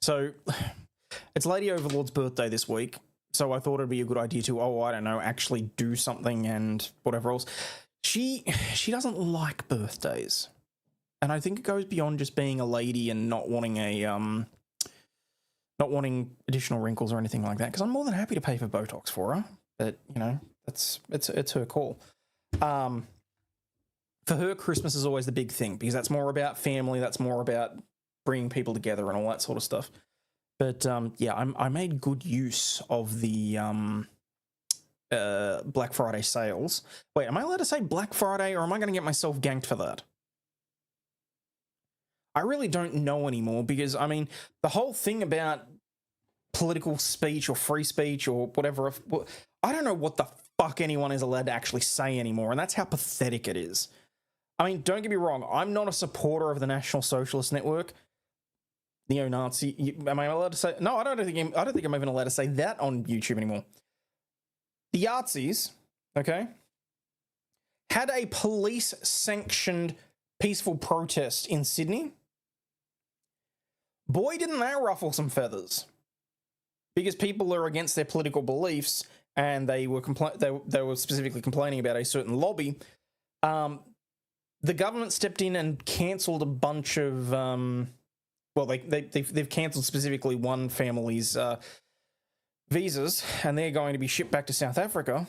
So, it's Lady Overlaw'd's birthday this week, so I thought it'd be a good idea to, I don't know, actually do something and whatever else. She doesn't like birthdays. And I think it goes beyond just being a lady and not wanting additional wrinkles or anything like that, because I'm more than happy to pay for Botox for her. But, you know, it's her call. For her, Christmas is always the big thing, because that's more about family, that's more about bringing people together and all that sort of stuff. But yeah, I made good use of the Black Friday sales. Wait, am I allowed to say Black Friday, or am I going to get myself ganked for that? I really don't know anymore, because, I mean, the whole thing about political speech or free speech or whatever, I don't know what the fuck anyone is allowed to actually say anymore, and that's how pathetic it is. I mean, don't get me wrong, I'm not a supporter of the National Socialist Network. Neo-Nazi. Am I allowed to say? No, I don't think I'm even allowed to say that on YouTube anymore. The Yahtzees, okay, had a police-sanctioned peaceful protest in Sydney. Boy, didn't that ruffle some feathers, because people are against their political beliefs, and they were specifically complaining about a certain lobby. The government stepped in and cancelled a bunch of. Well, they've cancelled specifically one family's visas, and they're going to be shipped back to South Africa.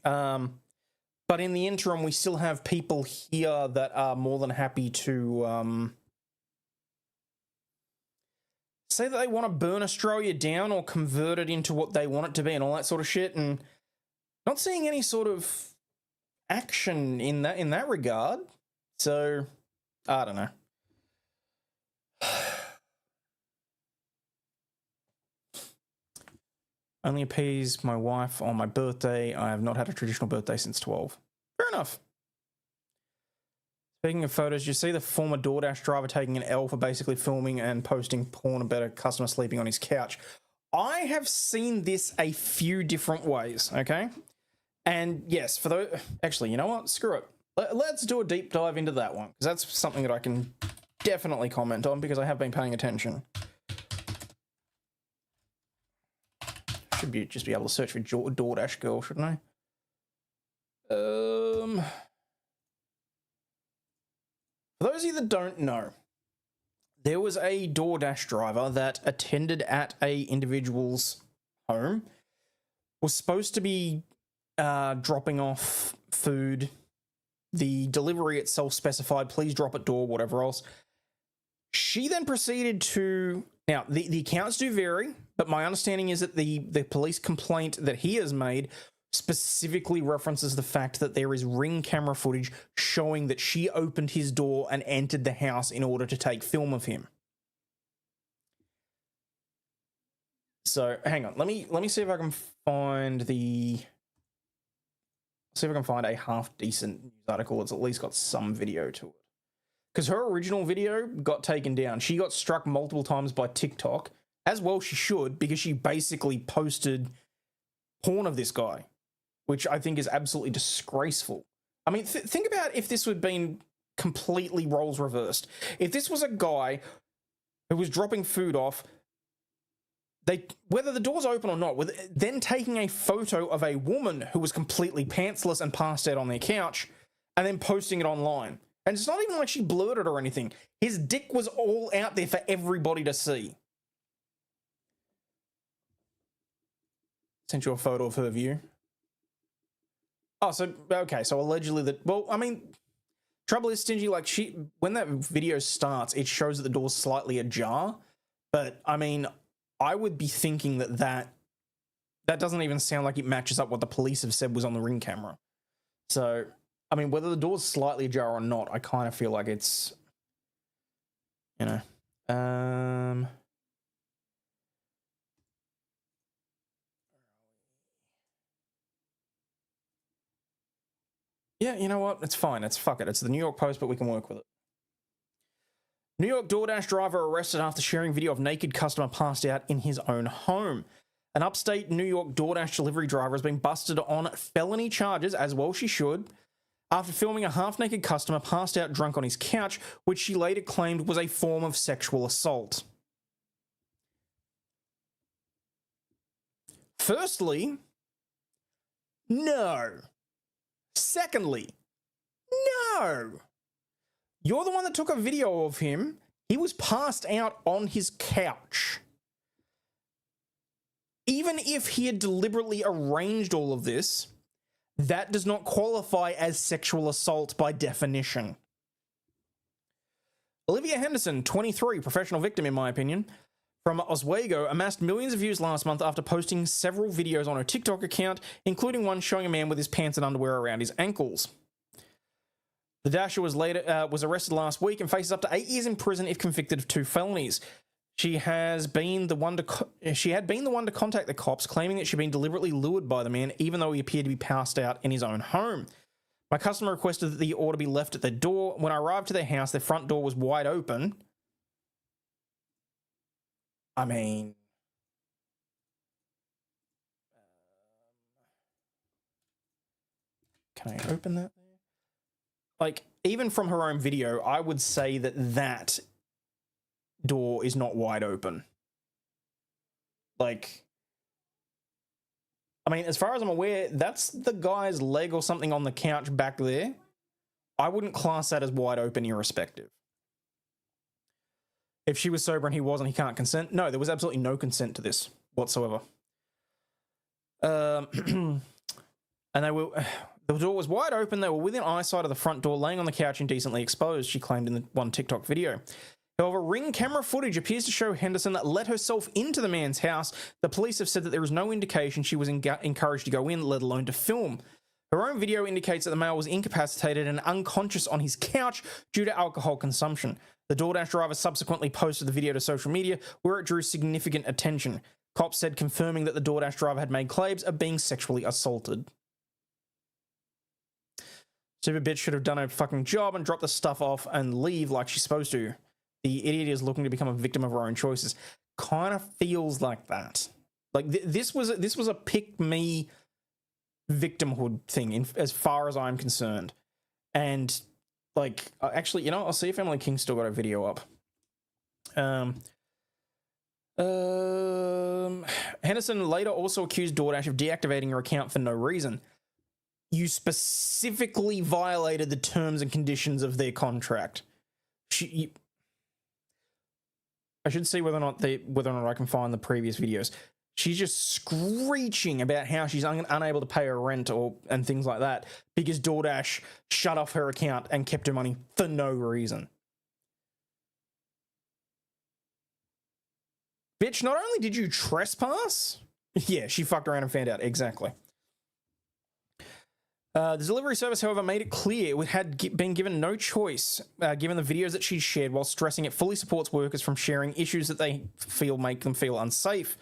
But in the interim, we still have people here that are more than happy to say that they want to burn Australia down or convert it into what they want it to be and all that sort of shit, and not seeing any sort of action in that regard. So I don't know. Only appease my wife on my birthday. I have not had a traditional birthday since 12. Fair enough. Speaking of photos, you see the former DoorDash driver taking an L for basically filming and posting porn about a customer sleeping on his couch. I have seen this a few different ways, okay? And yes, for those... Actually, you know what? Screw it. Let's do a deep dive into that one, because that's something that I can definitely comment on, because I have been paying attention. Should just be able to search for DoorDash girl, shouldn't I? For those of you that don't know, there was a DoorDash driver that attended at a individual's home, was supposed to be dropping off food. The delivery itself specified, please drop at door, whatever else. She then proceeded to... Now, the accounts do vary, but my understanding is that the police complaint that he has made specifically references the fact that there is Ring camera footage showing that she opened his door and entered the house in order to take film of him. So, hang on. Let me see if I can find a half decent news article that's at least got some video to it. Because her original video got taken down. She got struck multiple times by TikTok, as well she should, because she basically posted porn of this guy, which I think is absolutely disgraceful. I mean, think about if this had been completely roles reversed. If this was a guy who was dropping food off, whether the door's open or not, then taking a photo of a woman who was completely pantsless and passed out on their couch, and then posting it online. And it's not even like she blurred or anything. His dick was all out there for everybody to see. Sent you a photo of her view. Oh, so, okay, so allegedly that... Well, I mean, trouble is, Stingy, like, when that video starts, it shows that the door's slightly ajar. But, I mean, I would be thinking that doesn't even sound like it matches up what the police have said was on the Ring camera. So... I mean, whether the door's slightly ajar or not, I kind of feel like it's, you know, yeah, you know what? It's fine. Fuck it. It's the New York Post, but we can work with it. New York DoorDash driver arrested after sharing video of naked customer passed out in his own home. An upstate New York DoorDash delivery driver has been busted on felony charges, as well she should, after filming a half-naked customer passed out drunk on his couch, which she later claimed was a form of sexual assault. Firstly, no. Secondly, no. You're the one that took a video of him. He was passed out on his couch. Even if he had deliberately arranged all of this, that does not qualify as sexual assault by definition. Olivia Henderson, 23, professional victim in my opinion, from Oswego, amassed millions of views last month after posting several videos on her TikTok account, including one showing a man with his pants and underwear around his ankles. The Dasher was arrested last week and faces up to 8 years in prison if convicted of 2 felonies. She had been the one to contact the cops, claiming that she'd been deliberately lured by the man, even though he appeared to be passed out in his own home. My customer requested that the order be left at their door. When I arrived to their house, their front door was wide open. I mean... Can I open that? Like, even from her own video, I would say that door is not wide open. Like, I mean, as far as I'm aware, that's the guy's leg or something on the couch back there. I wouldn't class that as wide open irrespective. If she was sober and he wasn't, he can't consent. No, there was absolutely no consent to this. whatsoever. And they were, the door was wide open. They were within eyesight of the front door, laying on the couch indecently exposed, she claimed in the one TikTok video. However, Ring camera footage appears to show Henderson that let herself into the man's house. The police have said that there is no indication she was encouraged to go in, let alone to film. Her own video indicates that the male was incapacitated and unconscious on his couch due to alcohol consumption. The DoorDash driver subsequently posted the video to social media, where it drew significant attention. Cops said, confirming that the DoorDash driver had made claims of being sexually assaulted. Stupid bitch should have done her fucking job and dropped the stuff off and leave like she's supposed to. The idiot is looking to become a victim of her own choices. Kind of feels like that. Like this was a pick me victimhood thing, as far as I'm concerned. And like, actually, you know, I'll see if Emily King still got a video up. Henderson later also accused DoorDash of deactivating her account for no reason. You specifically violated the terms and conditions of their contract. I should see whether or not I can find the previous videos. She's just screeching about how she's unable to pay her rent and things like that because DoorDash shut off her account and kept her money for no reason. Bitch, not only did you trespass, yeah, she fucked around and found out. Exactly. The delivery service, however, made it clear it had been given no choice, given the videos that she shared, while stressing it fully supports workers from sharing issues that they feel make them feel unsafe.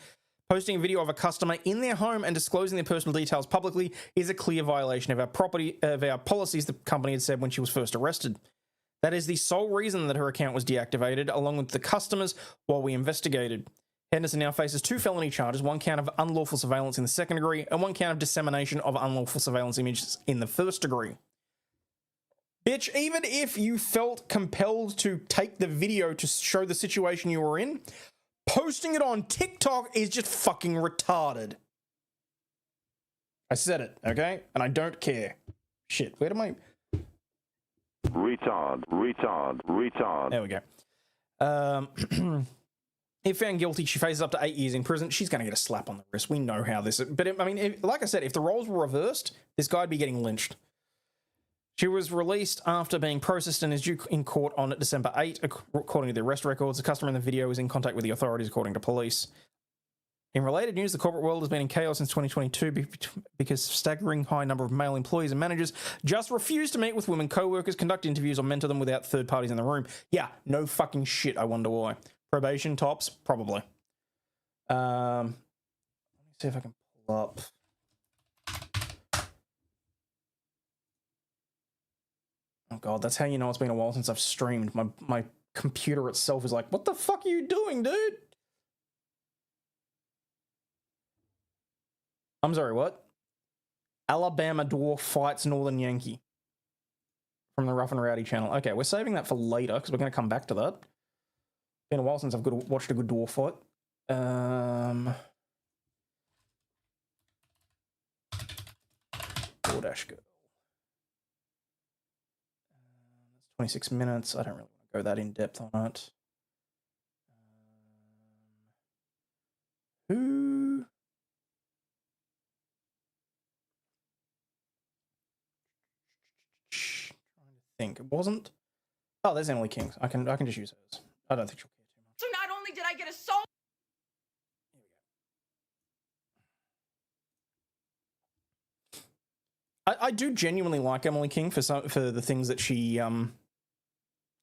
Posting a video of a customer in their home and disclosing their personal details publicly is a clear violation of our policies, the company had said when she was first arrested. That is the sole reason that her account was deactivated, along with the customers, while we investigated. Henderson now faces 2 felony charges, 1 count of unlawful surveillance in the 2nd degree and 1 count of dissemination of unlawful surveillance images in the 1st degree. Bitch, even if you felt compelled to take the video to show the situation you were in, posting it on TikTok is just fucking retarded. I said it, okay? And I don't care. Shit, where am I? Retard. There we go. If found guilty, she faces up to 8 years in prison. She's going to get a slap on the wrist. We know how this is. But, I mean, like I said, if the roles were reversed, this guy'd be getting lynched. She was released after being processed and is due in court on December 8, according to the arrest records. The customer in the video was in contact with the authorities, according to police. In related news, the corporate world has been in chaos since 2022 because a staggering high number of male employees and managers just refuse to meet with women co-workers, conduct interviews, or mentor them without third parties in the room. Yeah, no fucking shit, I wonder why. Probation tops? Probably. Let me see if I can pull up. Oh god, that's how you know it's been a while since I've streamed. My computer itself is like, what the fuck are you doing, dude? I'm sorry, what? Alabama dwarf fights Northern Yankee. From the Rough and Rowdy channel. Okay, we're saving that for later, because we're going to come back to that. Been a while since I've watched a good dwarf fight. DoorDash girl. That's 26 minutes. I don't really want to go that in depth on it. Who? Trying to think. It wasn't. Oh, there's Emily King. I can just use hers. I don't think she'll care too much. So not only did I get assaulted. I do genuinely like Emily King for the things that she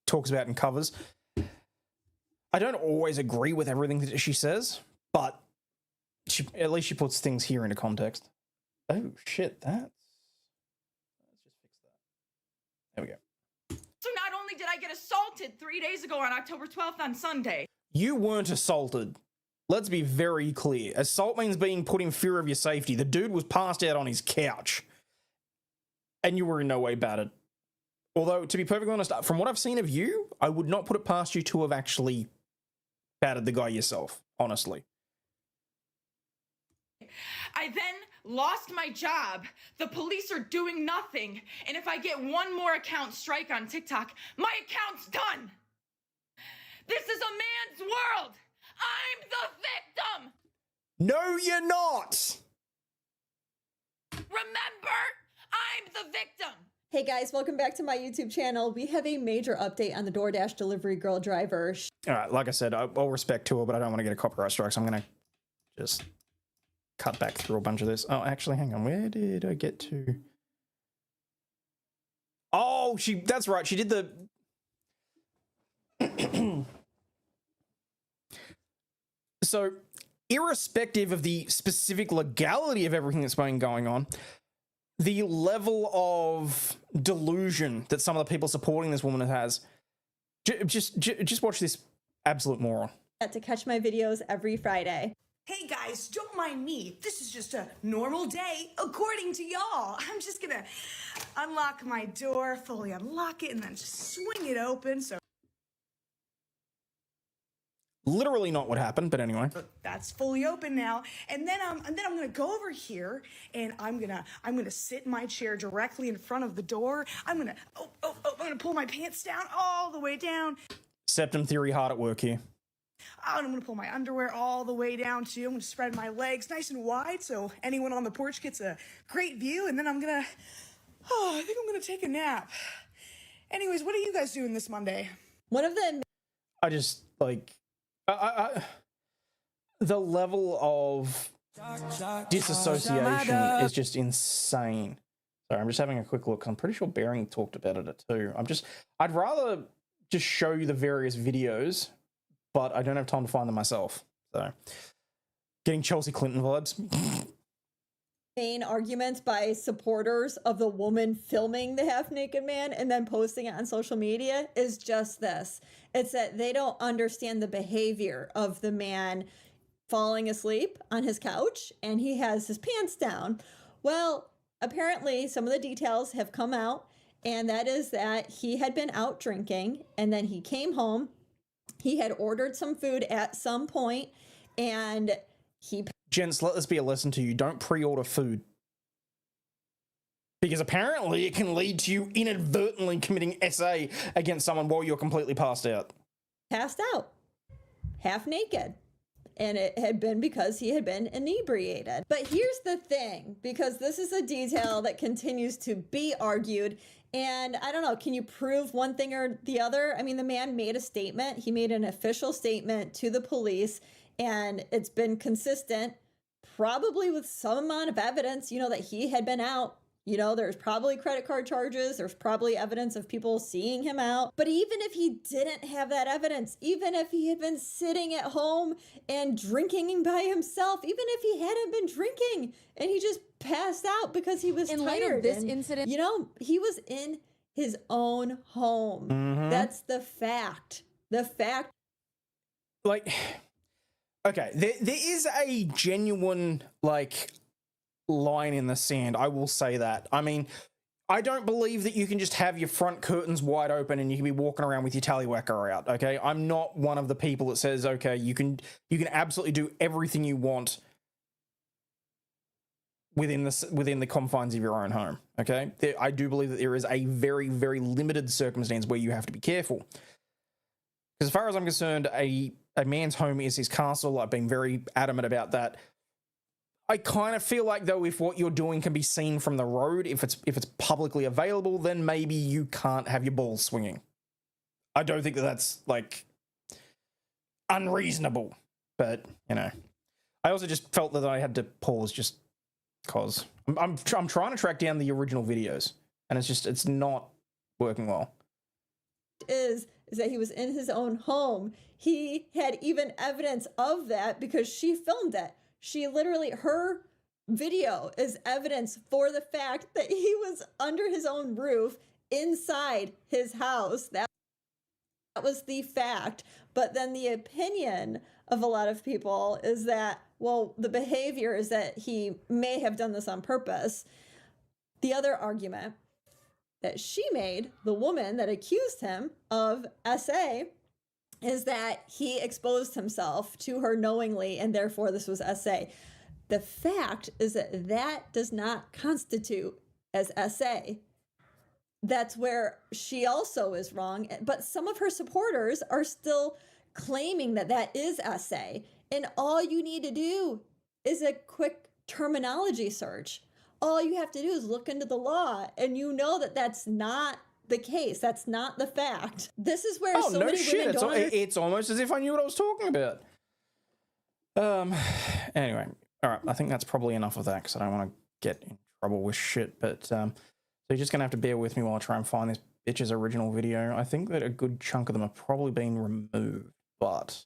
talks about and covers. I don't always agree with everything that she says, but at least she puts things here into context. Oh shit, let's just fix that. There we go. So not only did I get assaulted 3 days ago on October 12th on Sunday. You weren't assaulted. Let's be very clear. Assault means being put in fear of your safety. The dude was passed out on his couch. And you were in no way battered. Although, to be perfectly honest, from what I've seen of you, I would not put it past you to have actually battered the guy yourself, honestly. I then lost my job. The police are doing nothing. And if I get one more account strike on TikTok, my account's done. This is a man's world. I'm the victim. No, you're not. Remember, I'm the victim. Hey guys, welcome back to my YouTube channel. We have a major update on the DoorDash delivery girl driver. All right, like I said, all respect to her, but I don't want to get a copyright strike, so I'm going to just cut back through a bunch of this. Oh, actually, hang on. Where did I get to? Oh, that's right. She did the... So, irrespective of the specific legality of everything that's been going on, the level of delusion that some of the people supporting this woman has, just watch this absolute moron. To catch my videos every Friday. Hey guys, don't mind me. This is just a normal day according to y'all. I'm just gonna unlock my door, fully unlock it, and then just swing it open. So Literally not what happened, but anyway. that's fully open now. And then I'm gonna go over here and I'm gonna sit in my chair directly in front of the door. I'm gonna pull my pants down all the way down. Septum theory hard at work here. And I'm gonna pull my underwear all the way down too. I'm gonna spread my legs nice and wide so anyone on the porch gets a great view. And then I think I'm gonna take a nap. Anyways, what are you guys doing this Monday? One of the I just, like... the level of disassociation is just insane. Sorry, I'm just having a quick look. I'm pretty sure Bering talked about it too. I'd rather just show you the various videos, but I don't have time to find them myself. So, getting Chelsea Clinton vibes. main arguments by supporters of the woman filming the half-naked man and then posting it on social media is just this. It's that they don't understand the behavior of the man falling asleep on his couch and he has his pants down. Well, apparently some of the details have come out, and that is that he had been out drinking and then he came home. He had ordered some food at some point and he... Gents, let this be a lesson to you. Don't pre-order food. Because apparently it can lead to you inadvertently committing SA against someone while you're completely passed out. Passed out, half naked. And it had been because he had been inebriated. But here's the thing, because this is a detail that continues to be argued. And I don't know, can you prove one thing or the other? I mean, the man made a statement. He made an official statement to the police, and it's been consistent, probably with some amount of evidence, you know, that he had been out. You know, there's probably credit card charges. There's probably evidence of people seeing him out. But even if he didn't have that evidence, even if he had been sitting at home and drinking by himself, even if he hadn't been drinking and he just passed out because he was in tired. light of this incident, you know, he was in his own home. That's the fact. The fact. Like, okay, there is a genuine, like, line in the sand. I will say that. I mean, I don't believe that you can just have your front curtains wide open and you can be walking around with your tallywhacker out. Okay, I'm not one of the people that says, okay, you can absolutely do everything you want within the confines of your own home. Okay, I do believe that there is a very, very limited circumstance where you have to be careful. Because as far as I'm concerned, a man's home is his castle. I've been very adamant about that. I kind of feel like, though, if what you're doing can be seen from the road, if it's publicly available, then maybe you can't have your balls swinging. I don't think that that's, like, unreasonable. But, you know, I also just felt that I had to pause just because I'm trying to track down the original videos, and it's not working well. Is that he was in his own home. He had even evidence of that because she filmed it. She literally, her video is evidence for the fact that he was under his own roof inside his house. That was the fact. But then the opinion of a lot of people is that, well, the behavior is that he may have done this on purpose. The other argument that she made, the woman that accused him of SA, is that he exposed himself to her knowingly and therefore this was SA. The fact is that that does not constitute as SA. That's where she also is wrong. But some of her supporters are still claiming that that is SA. And all you need to do is a quick terminology search. All you have to do is look into the law, and you know that that's not the case. That's not the fact. This is where so many women don't understand. It's almost as if I knew what I was talking about. Anyway, all right. I think that's probably enough of that because I don't want to get in trouble with shit. But so you're just gonna have to bear with me while I try and find this bitch's original video. I think that a good chunk of them have probably been removed, but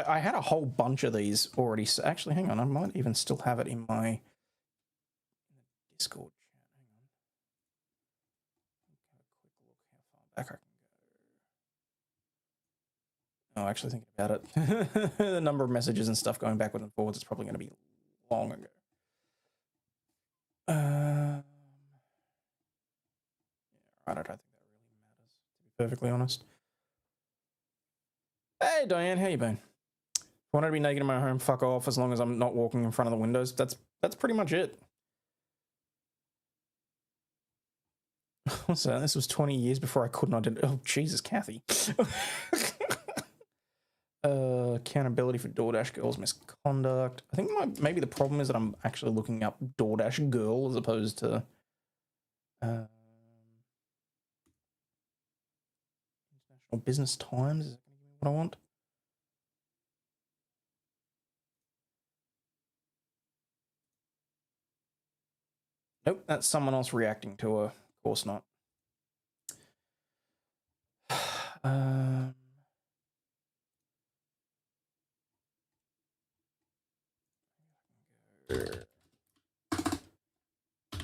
I had a whole bunch of these already. Actually, hang on. I might even still have it in my Discord chat. Hang on. Have a quick look how far back I can go. Oh, actually thinking about it. The number of messages and stuff going backwards and forwards is probably going to be long ago. I don't think that really matters, to be perfectly honest. Hey, Diane, how you been? If I wanted to be naked in my home, fuck off, as long as I'm not walking in front of the windows. That's pretty much it. What's that? This was 20 years before I couldn't identify. Oh, Jesus, Kathy. Accountability for DoorDash girls misconduct. I think maybe the problem is that I'm actually looking up DoorDash girl as opposed to International Business Times. Is that going to give me what I want? Nope, that's someone else reacting to her. Of course not.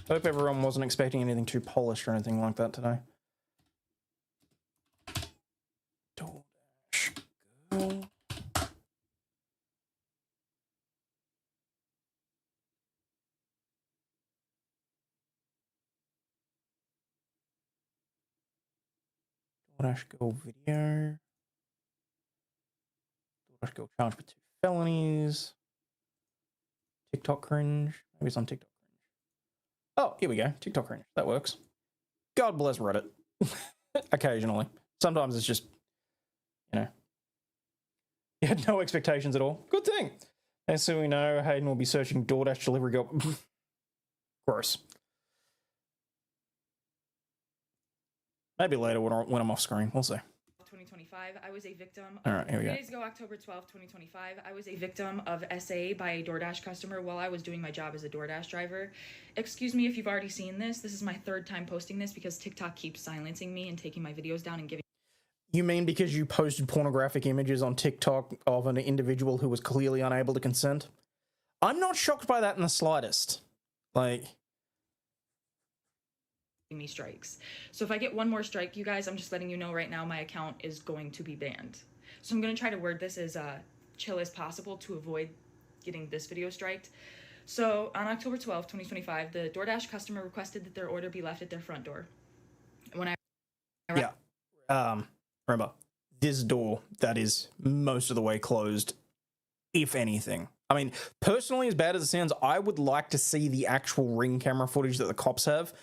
Hope everyone wasn't expecting anything too polished or anything like that today. DoorDash girl. DoorDash girl video. DoorDash girl charged with 2 felonies. TikTok cringe. Maybe it's on TikTok cringe. Oh, here we go. TikTok cringe. That works. God bless Reddit. Occasionally. Sometimes it's just, you know, you had no expectations at all. Good thing. And so we know Hayden will be searching DoorDash delivery girl. Gross. Maybe later when I'm off screen. We'll see. 2025, I was a victim. All right, here we go. 3 days ago, October 12th, 2025, I was a victim of SA by a DoorDash customer while I was doing my job as a DoorDash driver. Excuse me if you've already seen this. This is my 3rd time posting this because TikTok keeps silencing me and taking my videos down and giving. You mean because you posted pornographic images on TikTok of an individual who was clearly unable to consent? I'm not shocked by that in the slightest. Like, me strikes. So if I get one more strike, you guys, I'm just letting you know right now my account is going to be banned. So I'm going to try to word this as chill as possible to avoid getting this video striked. So on October 12th, 2025, the DoorDash customer requested that their order be left at their front door. When I remember, this door that is most of the way closed, if anything. I mean, personally, as bad as it sounds, I would like to see the actual Ring camera footage that the cops have.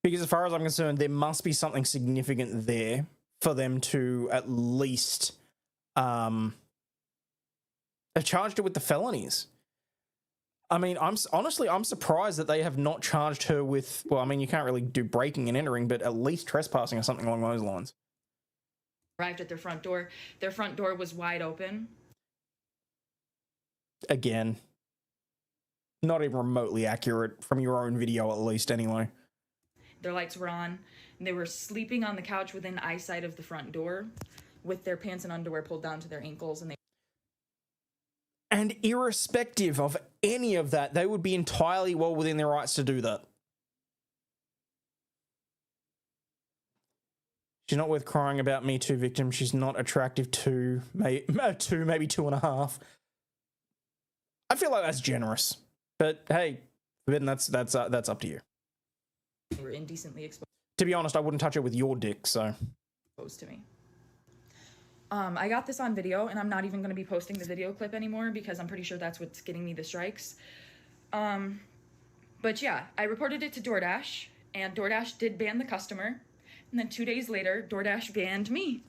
Because as far as I'm concerned, there must be something significant there for them to at least have charged her with the felonies. I mean, I'm surprised that they have not charged her with, well, I mean, you can't really do breaking and entering, but at least trespassing or something along those lines. Arrived at their front door. Their front door was wide open. Again, not even remotely accurate from your own video, at least, anyway. Their lights were on, and they were sleeping on the couch within eyesight of the front door with their pants and underwear pulled down to their ankles. And irrespective of any of that, they would be entirely well within their rights to do that. She's not worth crying about, Me Too victim. She's not attractive to maybe 2.5. I feel like that's generous, but hey, then that's up to you. They were indecently exposed. To be honest, I wouldn't touch it with your dick, so. Exposed to me. I got this on video, and I'm not even going to be posting the video clip anymore because I'm pretty sure that's what's getting me the strikes. But yeah, I reported it to DoorDash, And DoorDash did ban the customer. And then 2 days later, DoorDash banned me,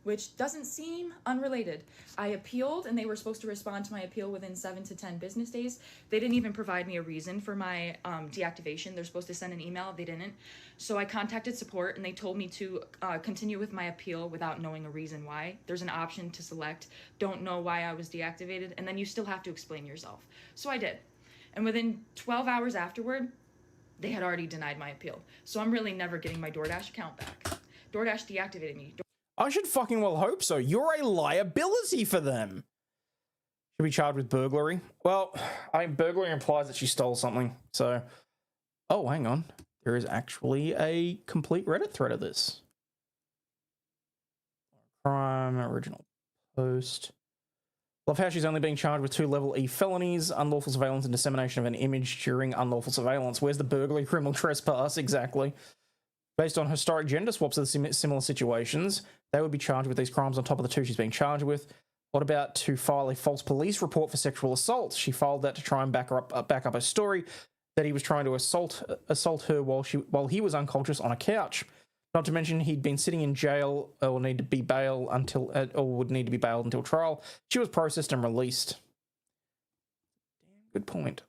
which doesn't seem unrelated. I appealed, and they were supposed to respond to my appeal within 7 to 10 business days. They didn't even provide me a reason for my deactivation. They're supposed to send an email. They didn't. So I contacted support, and they told me to continue with my appeal without knowing a reason why. There's an option to select, don't know why I was deactivated, and then you still have to explain yourself. So I did. And within 12 hours afterward, they had already denied my appeal. So I'm really never getting my DoorDash account back. DoorDash deactivated me. I should fucking well hope so. You're a liability for them. Should be charged with burglary. Well, I mean, burglary implies that she stole something. So, oh, hang on. There is actually a complete Reddit thread of this. Crime, original post. Love how she's only being charged with 2 level E felonies, unlawful surveillance and dissemination of an image during unlawful surveillance. Where's the burglary, criminal trespass? Exactly. Based on historic gender swaps of similar situations, they would be charged with these crimes on top of the 2 she's being charged with. What about to file a false police report for sexual assault? She filed that to try and back up her story that he was trying to assault her while he was unconscious on a couch. Not to mention he'd been sitting in jail or would need to be bailed until trial. She was processed and released. Good point.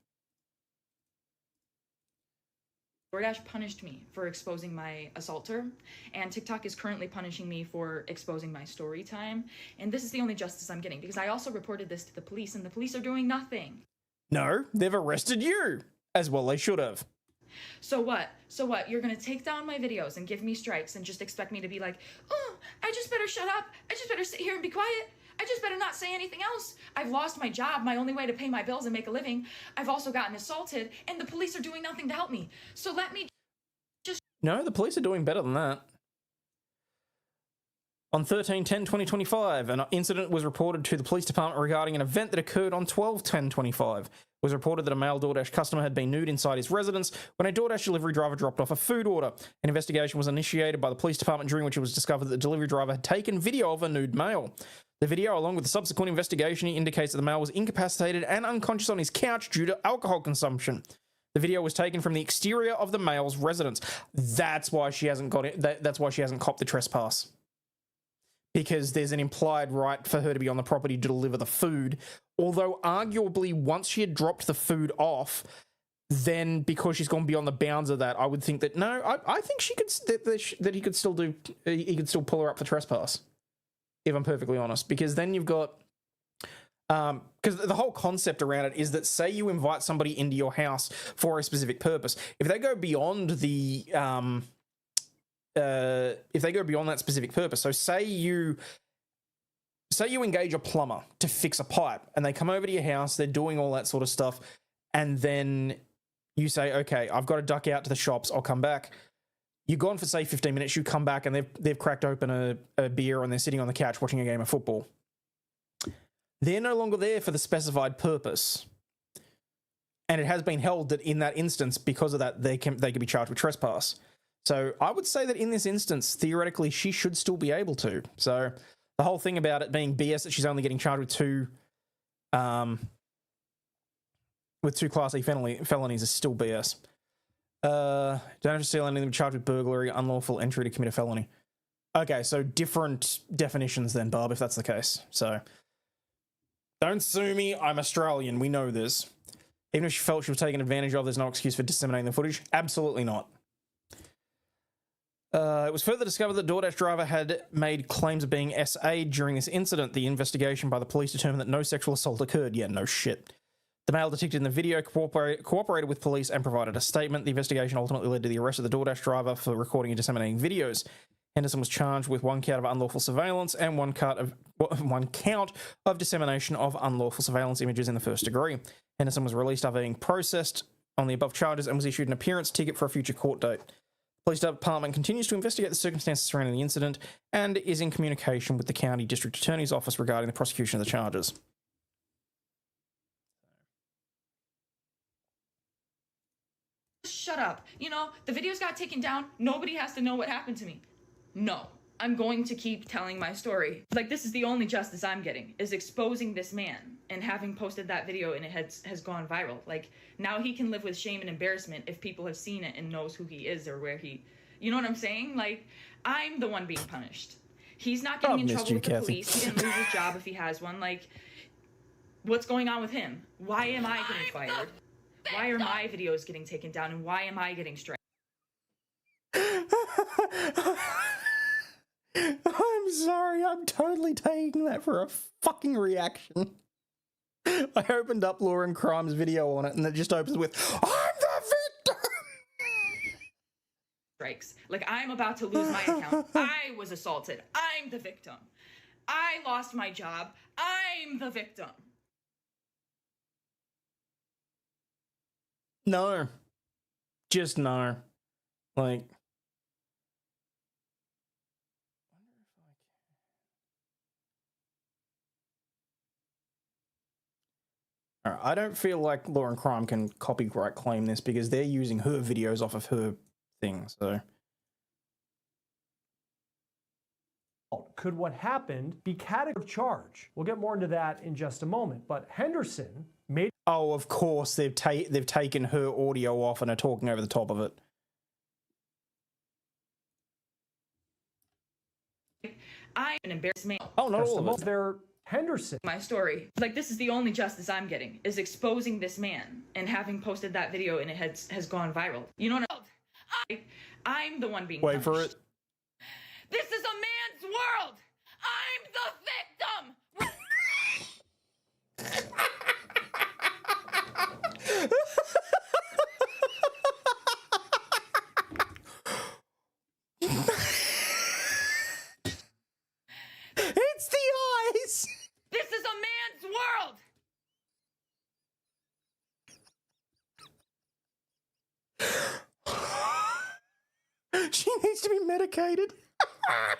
DoorDash punished me for exposing my assaulter, and TikTok is currently punishing me for exposing my story time. And this is the only justice I'm getting, because I also reported this to the police, and the police are doing nothing. No, they've arrested you, as well they should have. So what? So what? You're gonna take down my videos and give me strikes and just expect me to be like, oh, I just better shut up. I just better sit here and be quiet. I just better not say anything else. I've lost my job, my only way to pay my bills and make a living. I've also gotten assaulted, and the police are doing nothing to help me. So let me just... No, the police are doing better than that. On 13/10/2025, an incident was reported to the police department regarding an event that occurred on 12/10/25. It was reported that a male DoorDash customer had been nude inside his residence when a DoorDash delivery driver dropped off a food order. An investigation was initiated by the police department, during which it was discovered that the delivery driver had taken video of a nude male. The video, along with the subsequent investigation, indicates that the male was incapacitated and unconscious on his couch due to alcohol consumption. The video was taken from the exterior of the male's residence. That's why she hasn't got it. That's why she hasn't copped the trespass. Because there's an implied right for her to be on the property to deliver the food. Although, arguably, once she had dropped the food off, then because she's gone beyond the bounds of that, I would think that no, I think she could that he could still do. He could still pull her up for trespass. If I'm perfectly honest, because then you've got. Because the whole concept around it is that, say you invite somebody into your house for a specific purpose, if they go beyond the if they go beyond that specific purpose, so say you engage a plumber to fix a pipe, and they come over to your house, they're doing all that sort of stuff, and then you say, okay, I've got to duck out to the shops, I'll come back. You're gone for, say, 15 minutes, you come back and they've cracked open a beer and they're sitting on the couch watching a game of football. They're no longer there for the specified purpose. And it has been held that in that instance, because of that, they can be charged with trespass. So I would say that in this instance, theoretically, she should still be able to. So the whole thing about it being BS that she's only getting charged with two Class A felonies is still BS. Don't have to steal anything, charged with burglary, unlawful entry to commit a felony. Okay, so different definitions then, Barb, if that's the case. So don't sue me, I'm Australian, we know this. Even if she felt she was taken advantage of, there's no excuse for disseminating the footage. Absolutely not. It was further discovered that DoorDash driver had made claims of being SA during this incident. The investigation by the police determined that no sexual assault occurred. Yeah, no shit. The male depicted in the video cooperated with police and provided a statement. The investigation ultimately led to the arrest of the DoorDash driver for recording and disseminating videos. Henderson was charged with 1 count of unlawful surveillance and 1 count of dissemination of unlawful surveillance images in the first degree. Henderson was released after being processed on the above charges and was issued an appearance ticket for a future court date. The police department continues to investigate the circumstances surrounding the incident and is in communication with the county district attorney's office regarding the prosecution of the charges. Shut up. You know, the videos got taken down. Nobody has to know what happened to me. No. I'm going to keep telling my story. Like, this is the only justice I'm getting, is exposing this man and having posted that video and it has gone viral. Like, now he can live with shame and embarrassment if people have seen it and knows who he is or where he, you know what I'm saying? Like, I'm the one being punished. He's not getting in trouble with the police. He didn't lose his job if he has one. Like, what's going on with him? Why am I getting fired? Why are my videos getting taken down and why am I getting striked? I'm sorry, I'm totally taking that for a fucking reaction. I opened up Law and Crime's video on it and it just opens with, I'm the victim! Strikes. Like, I'm about to lose my account. I was assaulted. I'm the victim. I lost my job. I'm the victim. No. Just no. Like... Alright, I don't feel like Law and Crime can copyright claim this because they're using her videos off of her thing, so... Could what happened be category of charge? We'll get more into that in just a moment, but Henderson made... Oh, of course, they've taken her audio off and are talking over the top of it. I'm an embarrassed man. Oh, not all of it. They're Henderson. My story. Like, this is the only justice I'm getting, is exposing this man and having posted that video and it has gone viral. You know what I'm the one being Wait for punished. it. This is a man's world! I'm the victim! It's the eyes! This is a man's world! She needs to be medicated. I'm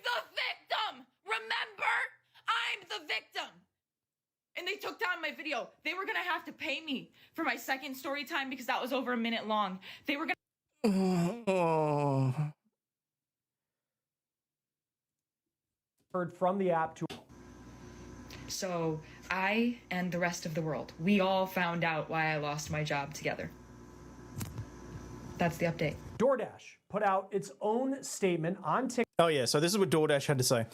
the victim! Remember? I'm the victim! And they took down my video. They were gonna have to pay me for my second story time because that was over a minute long. They were gonna... Oh. Heard from the app to... So, I and the rest of the world, we all found out why I lost my job together. That's the update. DoorDash put out its own statement on TikTok. Oh yeah, so this is what DoorDash had to say.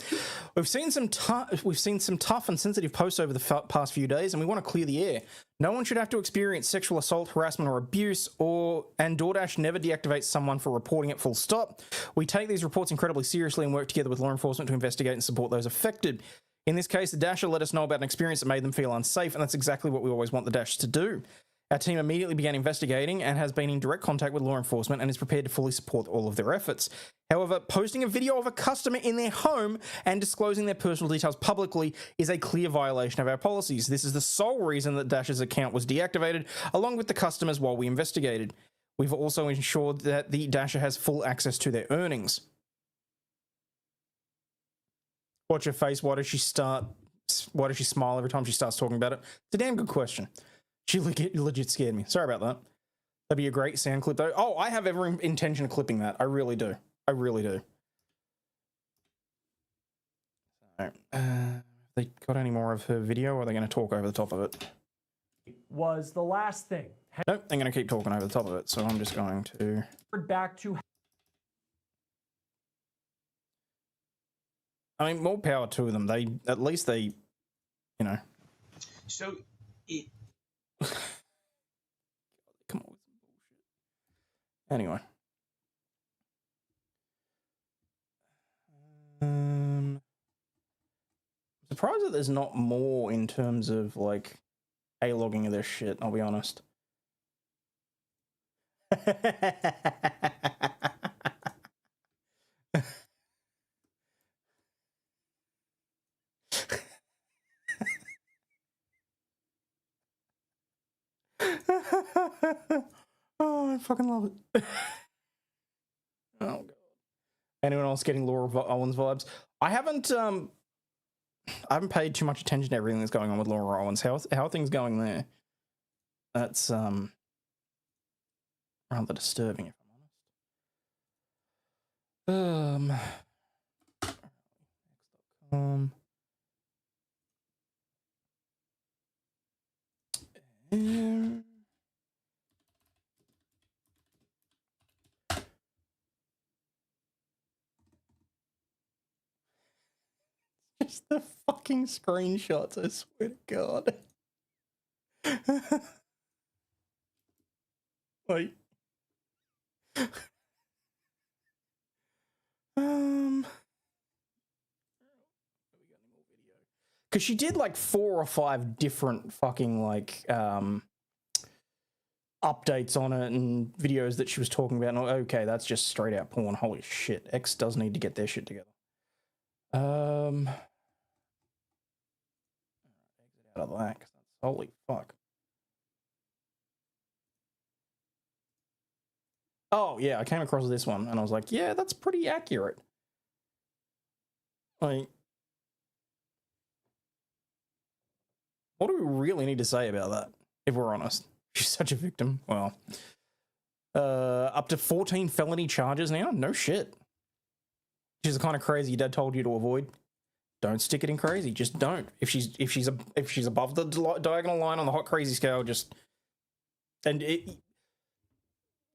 We've seen some tough and sensitive posts over the past few days, and we want to clear the air. No one should have to experience sexual assault, harassment, or abuse, and DoorDash never deactivates someone for reporting it, full stop. We take these reports incredibly seriously and work together with law enforcement to investigate and support those affected. In this case, the Dasher let us know about an experience that made them feel unsafe, and that's exactly what we always want the Dashers to do. Our team immediately began investigating and has been in direct contact with law enforcement and is prepared to fully support all of their efforts. However, posting a video of a customer in their home and disclosing their personal details publicly is a clear violation of our policies. This is the sole reason that Dash's account was deactivated, along with the customers while we investigated. We've also ensured that the Dasher has full access to their earnings. Watch her face. Why does she smile every time she starts talking about it? It's a damn good question. She legit scared me. Sorry about that. That'd be a great sound clip, though. Oh, I have every intention of clipping that. I really do. I really do. All right. They got any more of her video, or are they going to talk over the top of it? Was the last thing. Nope, they're going to keep talking over the top of it, so I'm just going to... Back to... I mean, more power to them. At least they, you know... So... Come on with some bullshit. Anyway. I'm surprised that there's not more in terms of, like, A-logging of this shit, I'll be honest. Oh, I fucking love it. Oh god. Anyone else getting Laura Owens vibes? I haven't paid too much attention to everything that's going on with Laura Owens. How are things going there? That's rather disturbing, if I'm Um, and just the fucking screenshots, I swear to God. Like, because she did like 4 or 5 different fucking like updates on it and videos that she was talking about. And okay, that's just straight out porn. Holy shit, X does need to get their shit together. Exit out of that, 'cause that's holy fuck. Oh yeah, I came across this one and I was like, yeah, that's pretty accurate. Like, what do we really need to say about that, if we're honest? She's such a victim. Well, up to 14 felony charges now? No shit. She's the kind of crazy your dad told you to avoid. Don't stick it in crazy. Just don't. If she's above the diagonal line on the hot crazy scale, just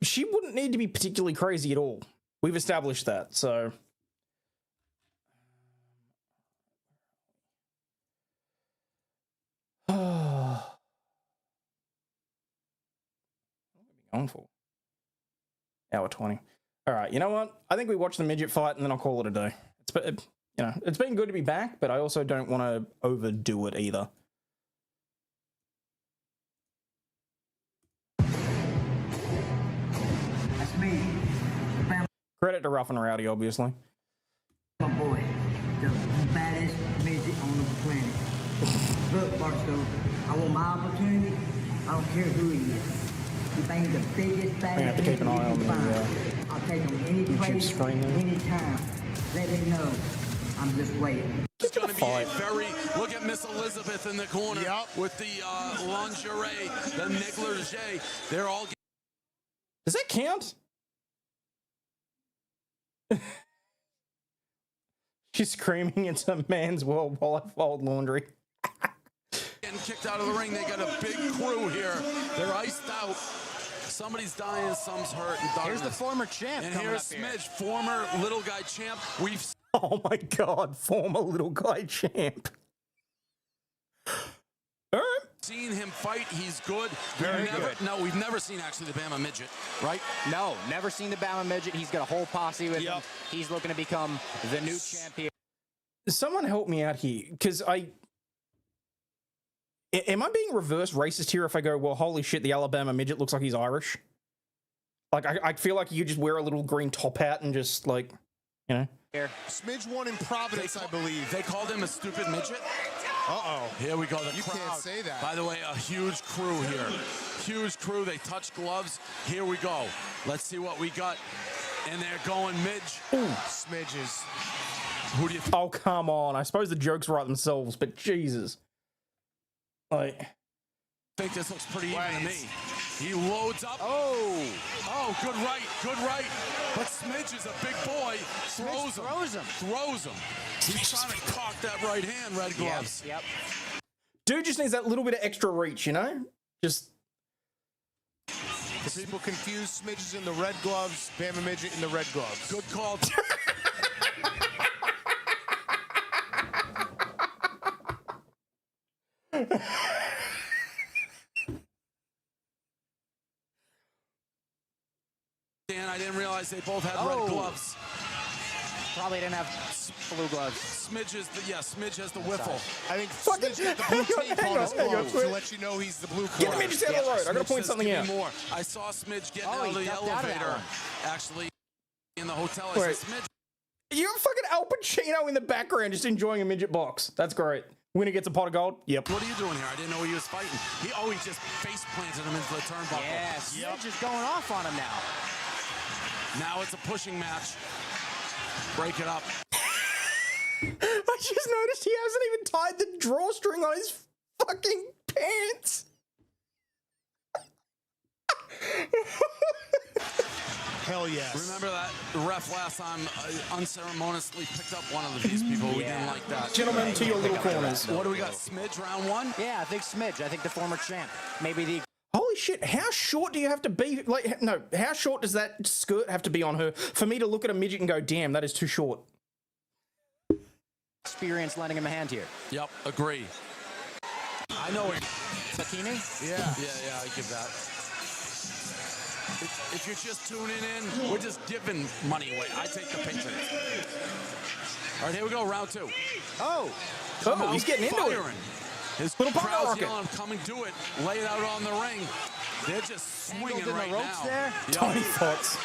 she wouldn't need to be particularly crazy at all. We've established that. So what are we going for? Hour 20. All right, you know what? I think we watch the midget fight and then I'll call it a day. It's been good to be back, but I also don't want to overdo it either. That's me. Credit to Rough and Rowdy, obviously. My boy, the baddest midget on the planet. Look, Barstow, I want my opportunity. I don't care who he is. He ain't the biggest, baddest have to keep an eye on midget you the, can find. I'll take him any YouTube place, screen there. anytime. Let him know. I'm just waiting. It's going to be a very, look at Miss Elizabeth in the corner with the lingerie, the negligee. They're all. Does that count? She's screaming, it's a man's world while I fold laundry. Getting kicked out of the ring. They got a big crew here. They're iced out. Somebody's dying, some's hurt. Here's the former champ. And here's Smidge, former little guy champ. We've Oh my God, former little guy champ. All right. seen him fight. He's good. Very good. No, we've never seen actually the Bama Midget, right? No, never seen the Bama Midget. He's got a whole posse with him. He's looking to become the new champ here. Someone help me out here, because am I being reverse racist here if I go, well, holy shit, the Alabama Midget looks like he's Irish? Like, I feel like you could just wear a little green top hat and just, like, you know? Smidge won in Providence, I believe. They called him a stupid midget? Uh-oh. Here we go. The You crowd. can't say that. By the way, a huge crew here. Huge crew. They touch gloves. Here we go. Let's see what we got. And they're going Midge. Ooh. Smidges. Who do you Oh, come on. I suppose the jokes write themselves, but Jesus. Like, think this looks pretty even to me? He loads up. Oh, good right, good right. But Smidge is a big boy. Throws him. He's trying to cock that right hand, red gloves. Yep. dude just needs that little bit of extra reach, you know? Just. The people confuse Smidges in the red gloves, Bama Midget in the red gloves. Good call. Dan, I didn't realize they both had red gloves. Probably didn't have blue gloves. Smidge has the whiffle. I think Smidge got the blue tape on his glove to let you know he's the blue Get corner. the midgets out of the road. I gotta point something out. More. I saw Smidge getting out of he the ducked out of that elevator. one. Actually, in the hotel, I Wait. said, Smidge. You're fucking Al Pacino in the background just enjoying a midget box. That's great. Winner gets a pot of gold. Yep. What are you doing here? I didn't know he was fighting. He just face planted him into the turnbuckle. Yeah, Smidge is going off on him now. Now it's a pushing match. Break it up. I just noticed he hasn't even tied the drawstring on his fucking pants. Hell yes. Remember that the ref last time unceremoniously picked up one of these people. We didn't like that. Gentlemen, to your little corners. What do we got? Smidge, round one? Yeah, I think Smidge. I think the former champ. Maybe the... Holy shit, how short do you have to be? Like, no, how short does that skirt have to be on her for me to look at a midget and go, damn, that is too short? Experience lending him a hand here. Yep, agree. I know it. Sakini? Yeah. Yeah, I give that. If you're just tuning in, we're just giving money away. I take the Patriots. All right, here we go, round two. Oh, he's getting into it. His Little power crowd's rocket. yelling, coming to it, lay it out on the ring. They're just swinging Angled in right the ropes now. there. Yep. Tiny thoughts.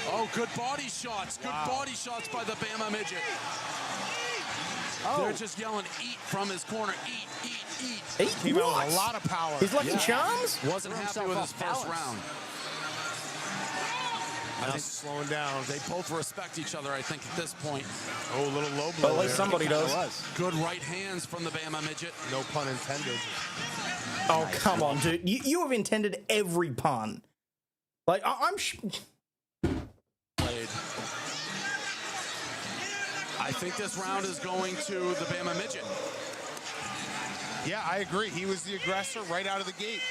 Oh, good body shots. Good body shots by the Bama midget. Oh. They're just yelling, eat from his corner. Eat. Came out with a lot of power. He's Lucky Charms? Wasn't happy with his first round. Now slowing down. They both respect each other, I think, at this point. Oh, a little low blow. Well, at least there. somebody does. Good right hands from the Bama midget. No pun intended. Oh, come on, dude. You have intended every pun. Like, I'm... Played. I think this round is going to the Bama midget. Yeah, I agree. He was the aggressor right out of the gate.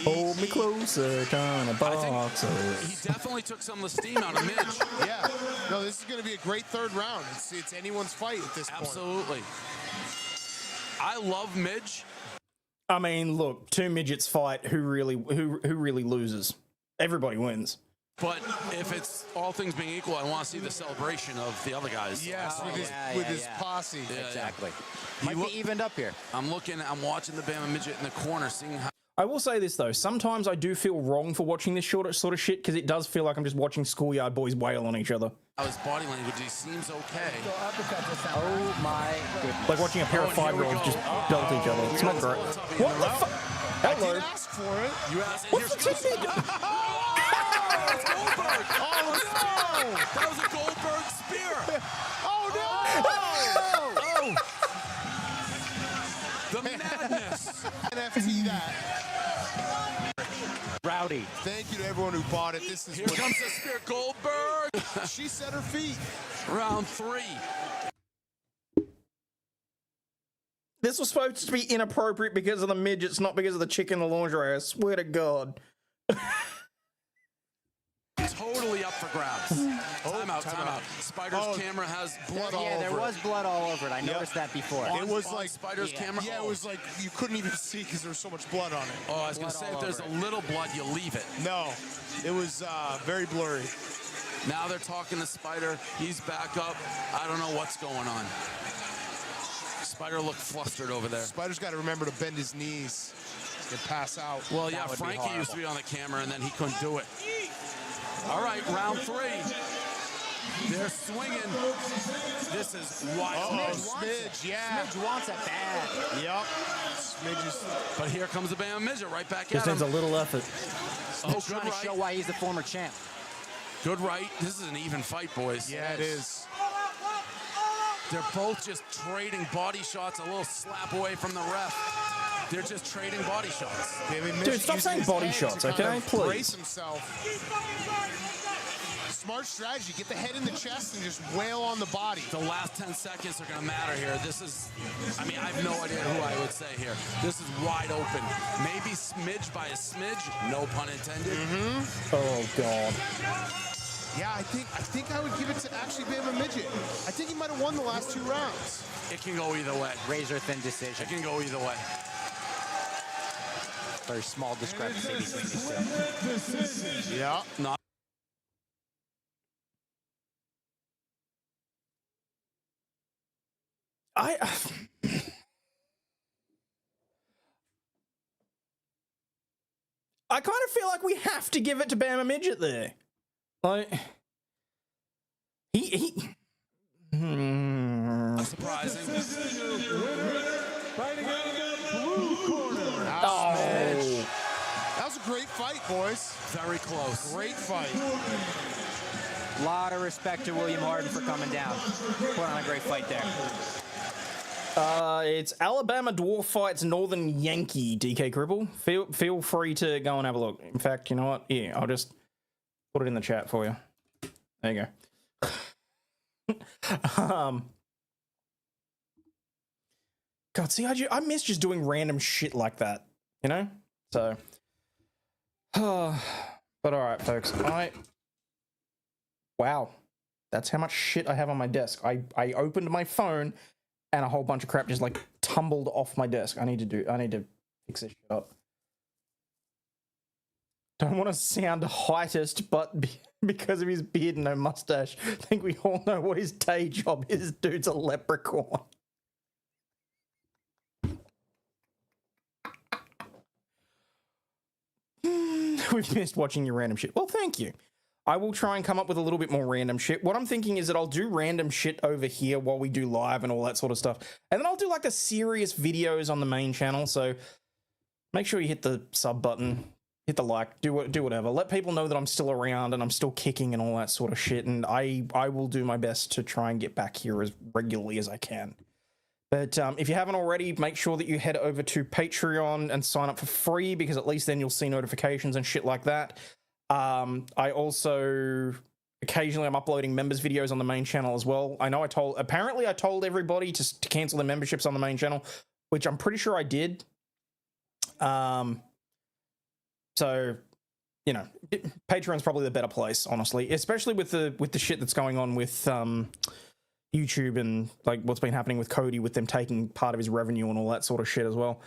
Hold me closer, kind of box. He definitely took some of the steam out of Midge. Yeah. No, this is going to be a great third round. It's anyone's fight at this point. Absolutely. I love Midge. I mean, look, two midgets fight. Who really loses? Everybody wins. But if it's all things being equal, I want to see the celebration of the other guys. Yes, with his posse. Yeah, exactly. Might be evened up here. I'm watching the Bama midget in the corner, seeing how. I will say this though, sometimes I do feel wrong for watching this sort of shit because it does feel like I'm just watching schoolyard boys wail on each other. His body language, he seems okay. Oh my goodness. Like watching a pair of 5-year-olds just belt each other. It's not great. What the fuck? Hello. I did ask for it. You asked. What's the TV? It's Goldberg. Oh, no. That was a Goldberg spear. Oh, no. The madness. NFT that. Rowdy. Thank you to everyone who bought it. This is Here comes the spear, Goldberg. She set her feet. Round 3. This was supposed to be inappropriate because of the midgets, not because of the chick in the lingerie. I swear to God. Totally up for grabs. Time out. Spider's camera has blood all over it. Yeah, there was blood all over it. I noticed that before. It was like Spider's camera. Yeah, it was like you couldn't even see because there was so much blood on it. Oh, I was going to say, if there's a little blood, you leave it. No, it was very blurry. Now they're talking to Spider. He's back up. I don't know what's going on. Spider looked flustered over there. Spider's got to remember to bend his knees and pass out. Well, yeah, Frankie used to be on the camera, and then he couldn't do it. All right, round 3. They're swinging. This is wild. Smidge, yeah. Smidge wants it bad. Yep. Smidge is... But here comes the Bama midget right back Just at needs him. a little effort. Oh, Trying good to show right. why he's the former champ. Good right. This is an even fight, boys. Yeah, it is. They're both just trading body shots, a little slap away from the ref. They're just trading body shots. Dude, stop saying body shots, okay? Please. Brace himself. Smart strategy. Get the head in the chest and just wail on the body. The last 10 seconds are going to matter here. This is, I mean, I have no idea who I would say here. This is wide open. Maybe smidge by a smidge. No pun intended. Oh, God. Yeah, I think I would give it to actually Bama Midget. I think he might have won the last 2 rounds. It can go either way. Razor thin decision. It can go either way. Very small discrepancy between these two. Yeah. Not I kind of feel like we have to give it to Bama Midget there. Like, surprising. Oh. That was a great fight, boys. Very close. Great fight. A lot of respect to William Harden for coming down. Put on a great fight there. It's Alabama Dwarf fights Northern Yankee, DK Cribble. Feel free to go and have a look. In fact, you know what? Yeah, I'll just Put it in the chat for you. There you go. God, see, I miss just doing random shit like that, you know? So, but all right, folks. Wow, that's how much shit I have on my desk. I opened my phone and a whole bunch of crap just like tumbled off my desk. I need to fix this shit up. Don't want to sound heightest, but because of his beard and no mustache, I think we all know what his day job is. Dude's a leprechaun. We've missed watching your random shit. Well, thank you. I will try and come up with a little bit more random shit. What I'm thinking is that I'll do random shit over here while we do live and all that sort of stuff. And then I'll do like the serious videos on the main channel. So make sure you hit the sub button, hit the like, do whatever. Let people know that I'm still around and I'm still kicking and all that sort of shit. And I will do my best to try and get back here as regularly as I can. But if you haven't already, make sure that you head over to Patreon and sign up for free, because at least then you'll see notifications and shit like that. I also occasionally I'm uploading members videos on the main channel as well. I know I told everybody to cancel their memberships on the main channel, which I'm pretty sure I did. So, you know, Patreon's probably the better place, honestly, especially with the shit that's going on with YouTube and like what's been happening with Cody, with them taking part of his revenue and all that sort of shit as well.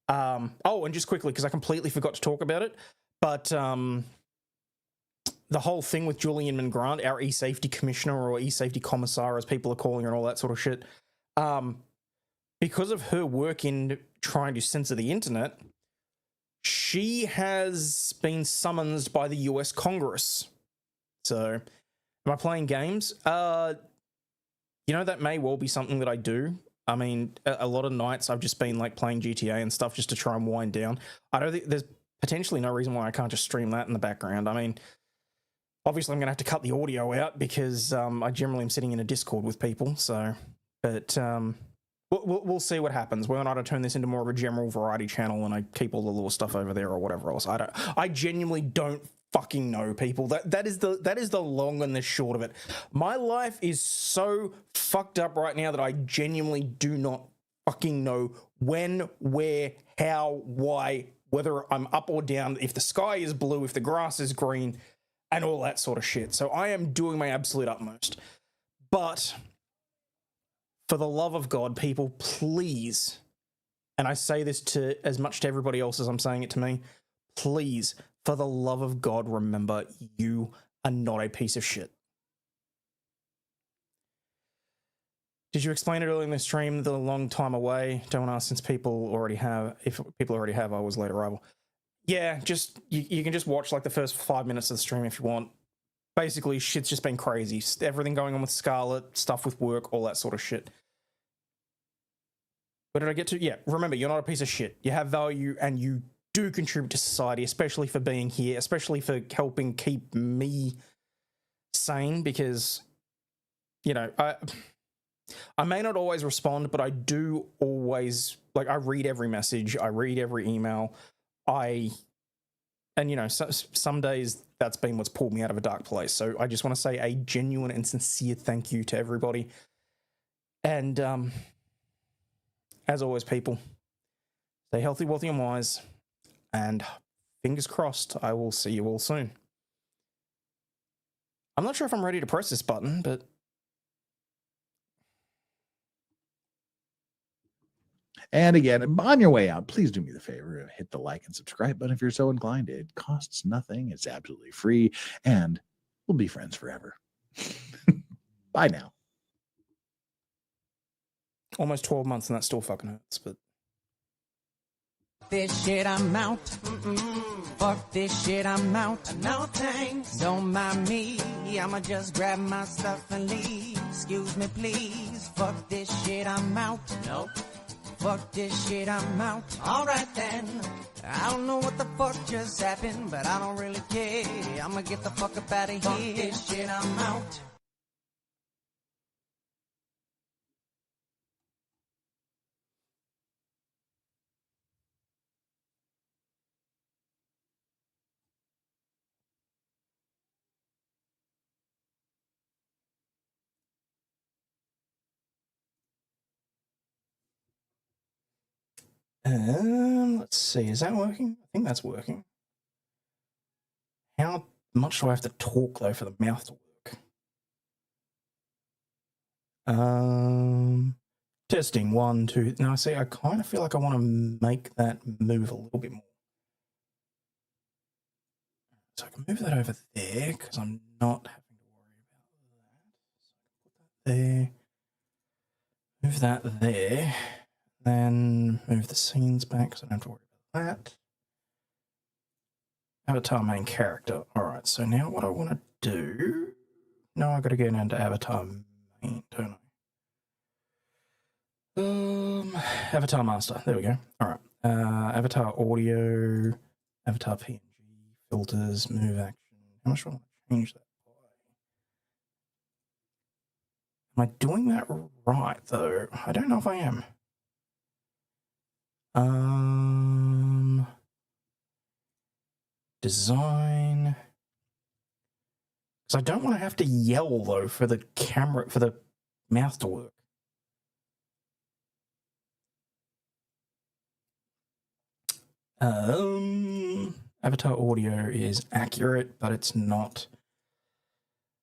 Oh, and just quickly, because I completely forgot to talk about it, but the whole thing with Julian Mangrant, our e-safety commissioner or e-safety commissar, as people are calling her, and all that sort of shit, because of her work in trying to censor the internet, she has been summoned by the US Congress. So, am I playing games? You know, that may well be something that I do. I mean, a lot of nights I've just been like playing GTA and stuff just to try and wind down. I don't think there's potentially no reason why I can't just stream that in the background. I mean, obviously I'm going to have to cut the audio out because I generally am sitting in a Discord with people. So, but we'll see what happens. Whether or not I turn this into more of a general variety channel and I keep all the little stuff over there or whatever else. I genuinely don't fucking know, people. That is the long and the short of it. My life is so fucked up right now that I genuinely do not fucking know when, where, how, why, whether I'm up or down, if the sky is blue, if the grass is green, and all that sort of shit. So I am doing my absolute utmost. But for the love of God, people, please, and I say this to as much to everybody else as I'm saying it to me, please, for the love of God, remember, you are not a piece of shit. Did you explain it earlier in the stream, the long time away? Don't ask, since people already have. If people already have, I was late arrival. Yeah, just you can just watch like the first 5 minutes of the stream if you want. Basically, shit's just been crazy. Everything going on with Scarlet, stuff with work, all that sort of shit. Where did I get to? Yeah, remember, you're not a piece of shit. You have value and you do contribute to society, especially for being here, especially for helping keep me sane, because, you know, I may not always respond, but I do always, like, I read every message, I read every email, and, you know, some days that's been what's pulled me out of a dark place. So I just want to say a genuine and sincere thank you to everybody. And as always, people, stay healthy, wealthy, and wise. And fingers crossed, I will see you all soon. I'm not sure if I'm ready to press this button, but... And again, on your way out, please do me the favor, hit the like and subscribe button if you're so inclined. It costs nothing. It's absolutely free, and we'll be friends forever. Bye now. Almost 12 months and that still fucking hurts, but... This shit, I'm out. Fuck this shit, I'm out. No thanks. Don't mind me. I'ma just grab my stuff and leave. Excuse me, please. Fuck this shit, I'm out. Nope. Fuck this shit, I'm out. Alright then. I don't know what the fuck just happened, but I don't really care. I'ma get the fuck up out of here. Fuck this shit, I'm out. Let's see, is that working? I think that's working. How much do I have to talk though for the mouth to work? Testing 1, 2. Now see, I kind of feel like I want to make that move a little bit more. So I can move that over there because I'm not having to worry about that. So there. Move that there. Then move the scenes back because I don't have to worry about that. Avatar main character. Alright, so now what I want to do... No, I've got to go down to avatar main, don't I? Avatar master. There we go. Alright. Avatar audio, avatar PNG, filters, move action. How much do I want to change that by? Am I doing that right, though? I don't know if I am. Design. Because I don't want to have to yell, though, for the camera, for the mouth to work. Avatar audio is accurate, but it's not.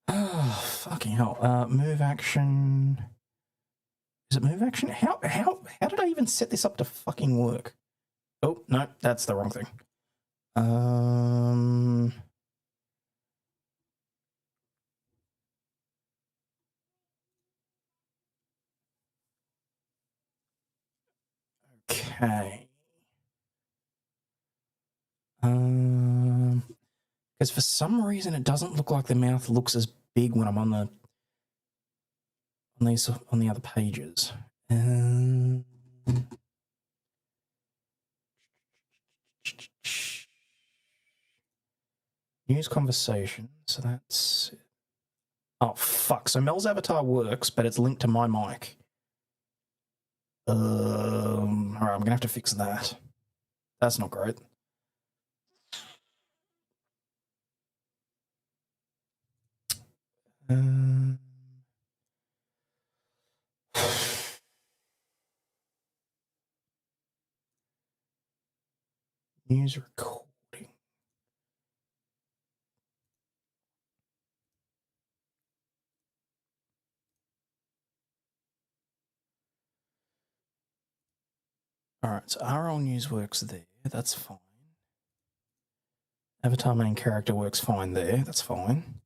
Oh, fucking hell. Move action. Is it move action? How did I even set this up to fucking work? Oh, no, that's the wrong thing. Okay. Because for some reason it doesn't look like the mouth looks as big when I'm on the other pages. Use conversation. So that's. Oh fuck! So Mel's avatar works, but it's linked to my mic. All right, I'm gonna have to fix that. That's not great. News recording. All right, so RL News works there. That's fine. Avatar main character works fine there. That's fine.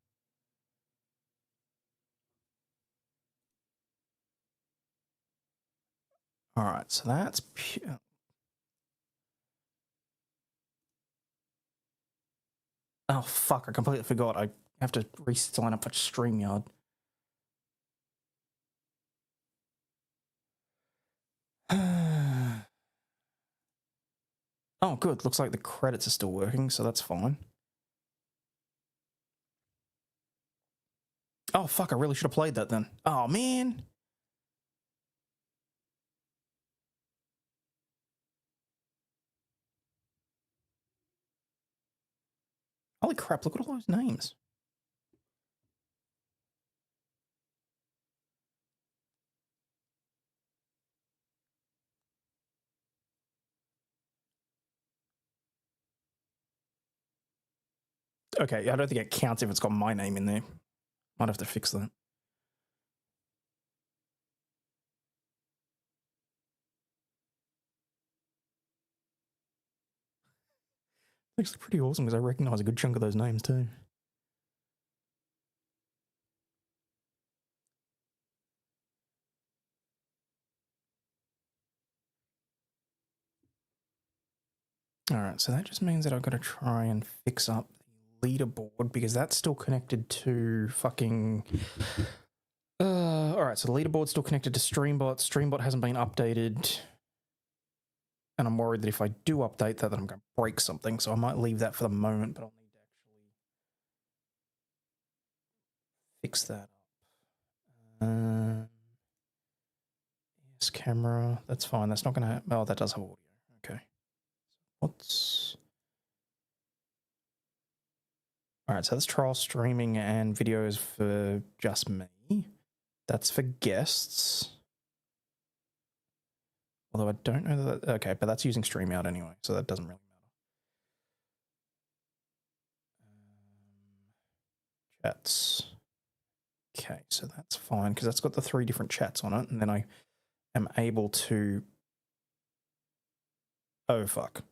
All right, so that's pure. Oh, fuck, I completely forgot. I have to resign up for StreamYard. Oh, good. Looks like the credits are still working, so that's fine. Oh, fuck, I really should have played that then. Oh, man. Holy crap, look at all those names. Okay, I don't think it counts if it's got my name in there. Might have to fix that. It's actually pretty awesome because I recognize a good chunk of those names too. All right, so that just means that I've got to try and fix up the leaderboard because that's still connected to fucking... all right, so the leaderboard's still connected to Streambot. Streambot hasn't been updated. And I'm worried that if I do update that, then I'm going to break something. So I might leave that for the moment, but I'll need to actually fix that up. Yes, camera. That's fine. That's not going to... Oh, that does have audio. Okay. What's... All right, so that's trial streaming and videos for just me. That's for guests. Although I don't know that. Okay, but that's using StreamYard anyway, so that doesn't really matter. Chats. Okay, so that's fine because that's got the 3 different chats on it, and then I am able to. Oh fuck.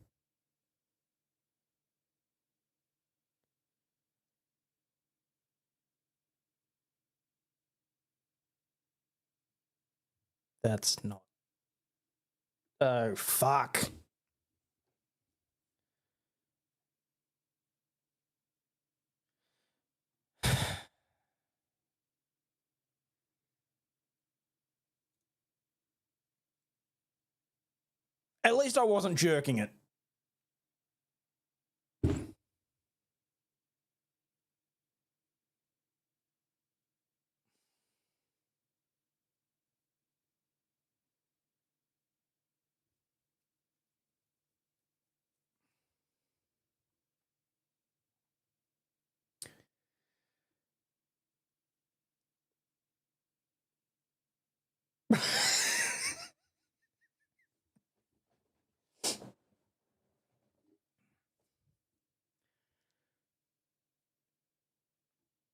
That's not. Oh fuck. At least I wasn't jerking it.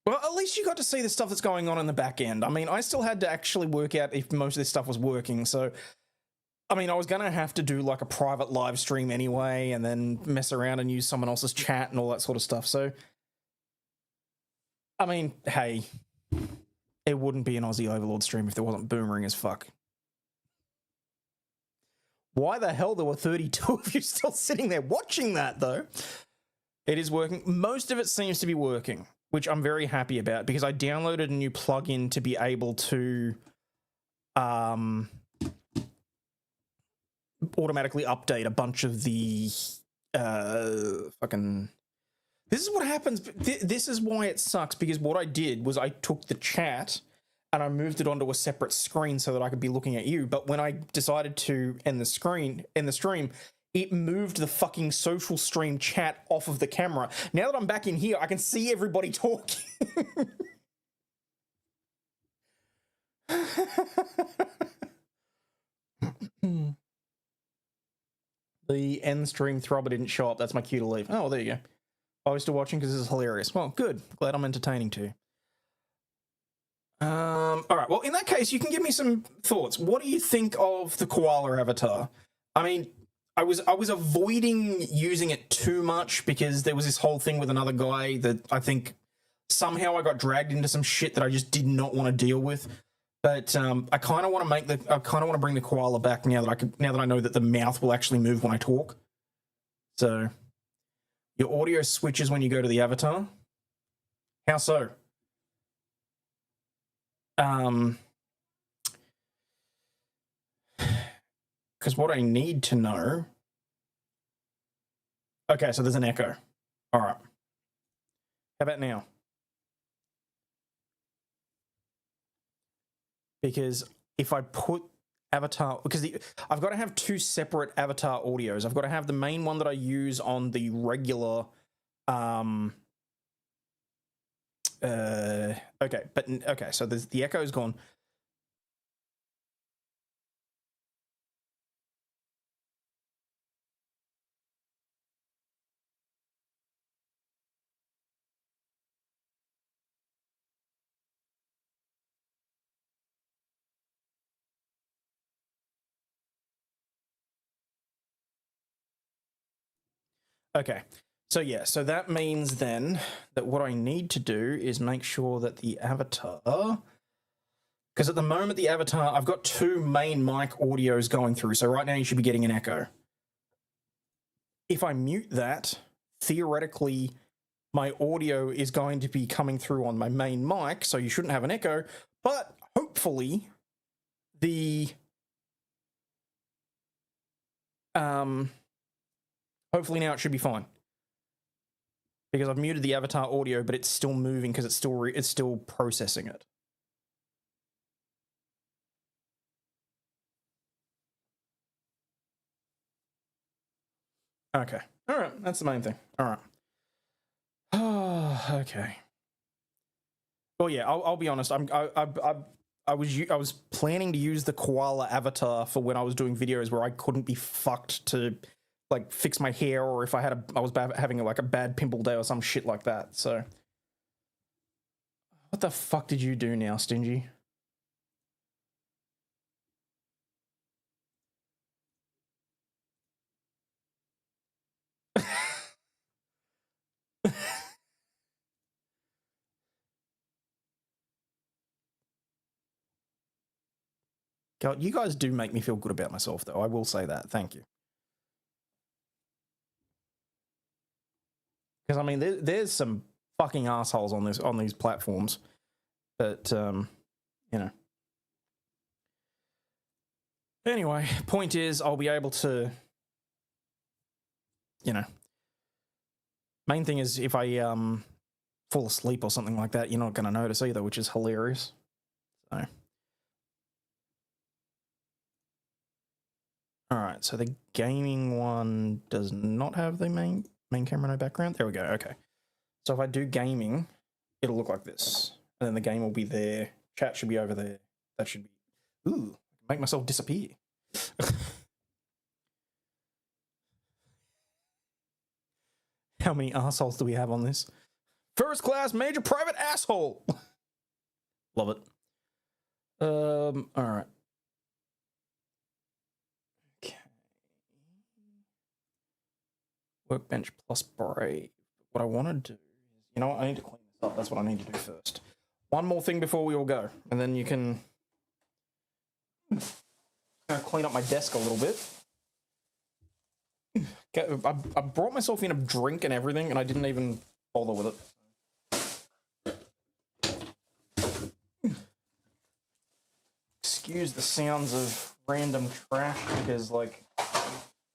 Well, at least you got to see the stuff that's going on in the back end. I mean, I still had to actually work out if most of this stuff was working. So, I mean, I was going to have to do like a private live stream anyway and then mess around and use someone else's chat and all that sort of stuff. So, I mean, hey, it wouldn't be an Aussie Overlaw'd stream if there wasn't boomering as fuck. Why the hell there were 32 of you still sitting there watching that, though? It is working. Most of it seems to be working, which I'm very happy about because I downloaded a new plugin to be able to automatically update a bunch of the fucking... This is what happens. This is why it sucks, because what I did was I took the chat and I moved it onto a separate screen so that I could be looking at you. But when I decided to end the stream, it moved the fucking social stream chat off of the camera. Now that I'm back in here, I can see everybody talking. The end stream throbber didn't show up. That's my cue to leave. Oh, there you go. I was still watching because this is hilarious. Well, good. Glad I'm entertaining too. All right. Well, in that case, you can give me some thoughts. What do you think of the koala avatar? I mean, I was avoiding using it too much because there was this whole thing with another guy that I think somehow I got dragged into some shit that I just did not want to deal with. But I kind of want to bring the koala back now that I know that the mouth will actually move when I talk. So your audio switches when you go to the avatar. How so? Because what I need to know... Okay, so there's an echo. All right. How about now? Because if I put avatar... Because I've got to have 2 separate avatar audios. I've got to have the main one that I use on the regular... Okay, so the echo's gone. Okay, so yeah, so that means then that what I need to do is make sure that the avatar... Because at the moment, the avatar, I've got 2 main mic audios going through, so right now you should be getting an echo. If I mute that, theoretically, my audio is going to be coming through on my main mic, so you shouldn't have an echo, but hopefully hopefully now it should be fine. Because I've muted the avatar audio, but it's still moving because it's still processing it. Okay. All right. That's the main thing. All right. Oh, okay. Well, yeah. I'll be honest. I was planning to use the koala avatar for when I was doing videos where I couldn't be fucked to like fix my hair, or if I had having like a bad pimple day or some shit like that. So what the fuck did you do now, Stingy? God, you guys do make me feel good about myself, though. I will say that. Thank you. Because I mean, there's some fucking assholes on these platforms, but you know. Anyway, point is, I'll be able to, you know. Main thing is, if I fall asleep or something like that, you're not going to notice either, which is hilarious. So. Alright, so the gaming one does not have the main camera, no background. There we go, okay. So if I do gaming, it'll look like this. And then the game will be there. Chat should be over there. That should be... Ooh, make myself disappear. How many assholes do we have on this? First class major private asshole! Love it. Alright. Workbench plus Brave. What I want to do is, you know what, I need to clean this up. That's what I need to do first. One more thing before we all go, and then you can clean up my desk a little bit. I brought myself in a drink and everything, and I didn't even bother with it. Excuse the sounds of random trash, because like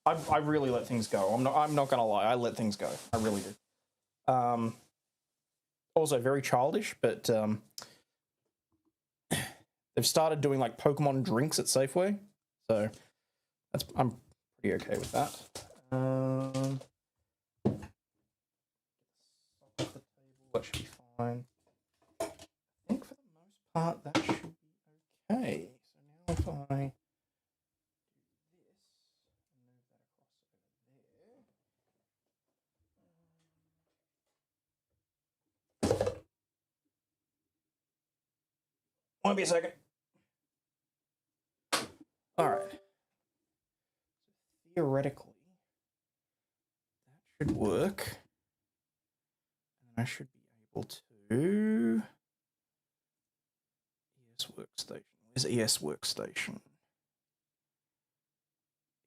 I really let things go. I'm not gonna lie, I let things go. I really do. Also very childish, but they've started doing like Pokemon drinks at Safeway, so I'm pretty okay with that. That should be fine. I think for the most part that should be okay. So now if I won't be a second. All right. Theoretically, that should work. And I should be able to. ES workstation. Where's ES workstation?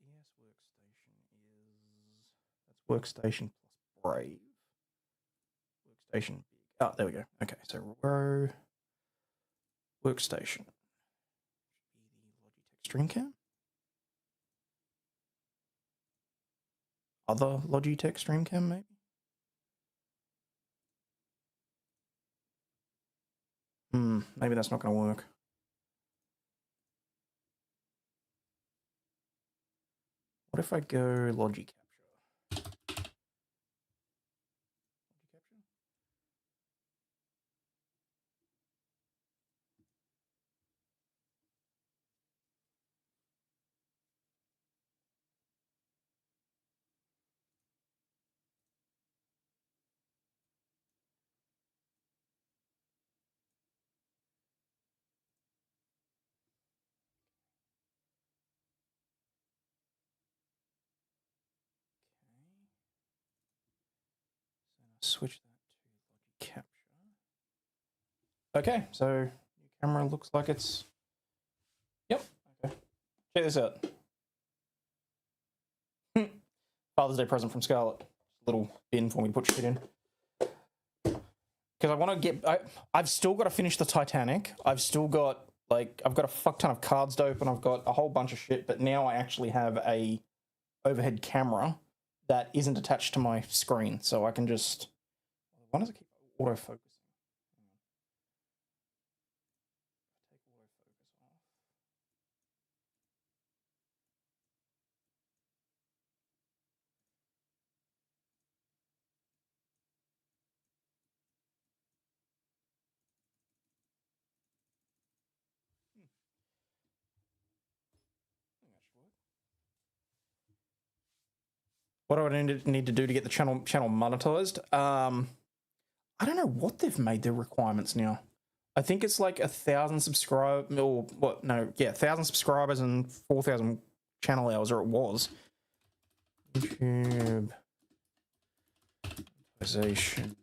ES workstation is that's workstation plus Brave. Workstation big. Oh, there we go. Okay, so row workstation. Logitech StreamCam. Other Logitech StreamCam, maybe? Maybe that's not going to work. What if I go Logi Capture? Switch that to Logi Capture. Okay, so your camera looks like it's. Yep. Okay. Check this out. Father's Day present from Scarlett. Little bin for me to put shit in. Because I want to get. I've still got to finish the Titanic. I've still got I've got a fuck ton of cards to open. I've got a whole bunch of shit. But now I actually have a overhead camera that isn't attached to my screen, so I can just. Why does it keep autofocusing? What do I need to do to get the channel monetized? I don't know what they've made their requirements now. I think it's like 1,000 subscribers, or what? No, yeah, 1,000 subscribers and 4,000 channel hours, or it was. YouTube monetization.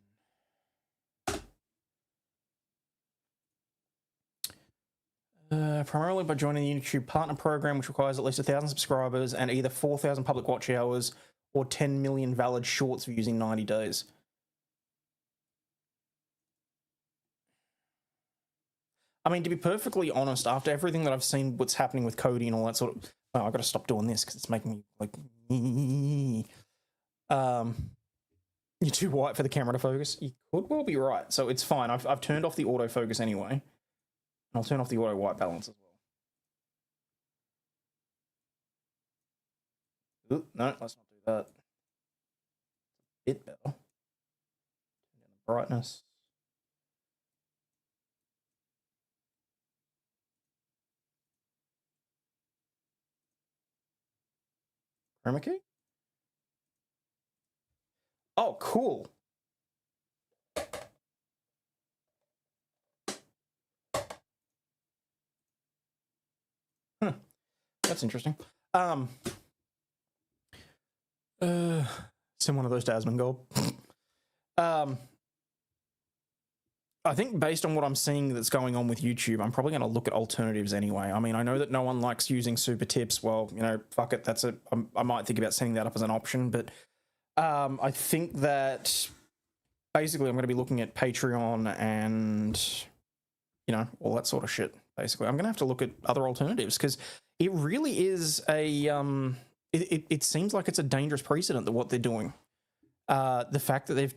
Primarily by joining the YouTube Partner Program, which requires at least 1,000 subscribers and either 4,000 public watch hours or 10 million valid shorts views in 90 days. I mean, to be perfectly honest, after everything that I've seen, what's happening with Cody and all that sort of... Oh, I've got to stop doing this because it's making me, like... You're too white for the camera to focus. You could well be right, so it's fine. I've turned off the autofocus anyway. I'll turn off the auto white balance as well. Ooh, no, let's not do that. A bit better. Turn down the brightness. Chroma key? Oh, cool. That's interesting. Send one of those to Asmongold. I think based on what I'm seeing that's going on with YouTube, I'm probably going to look at alternatives anyway. I mean, I know that no one likes using super tips. Well, you know, fuck it. I might think about setting that up as an option, but I think that basically I'm going to be looking at Patreon and, you know, all that sort of shit. Basically, I'm going to have to look at other alternatives because it really is a it seems like it's a dangerous precedent that what they're doing. The fact that they've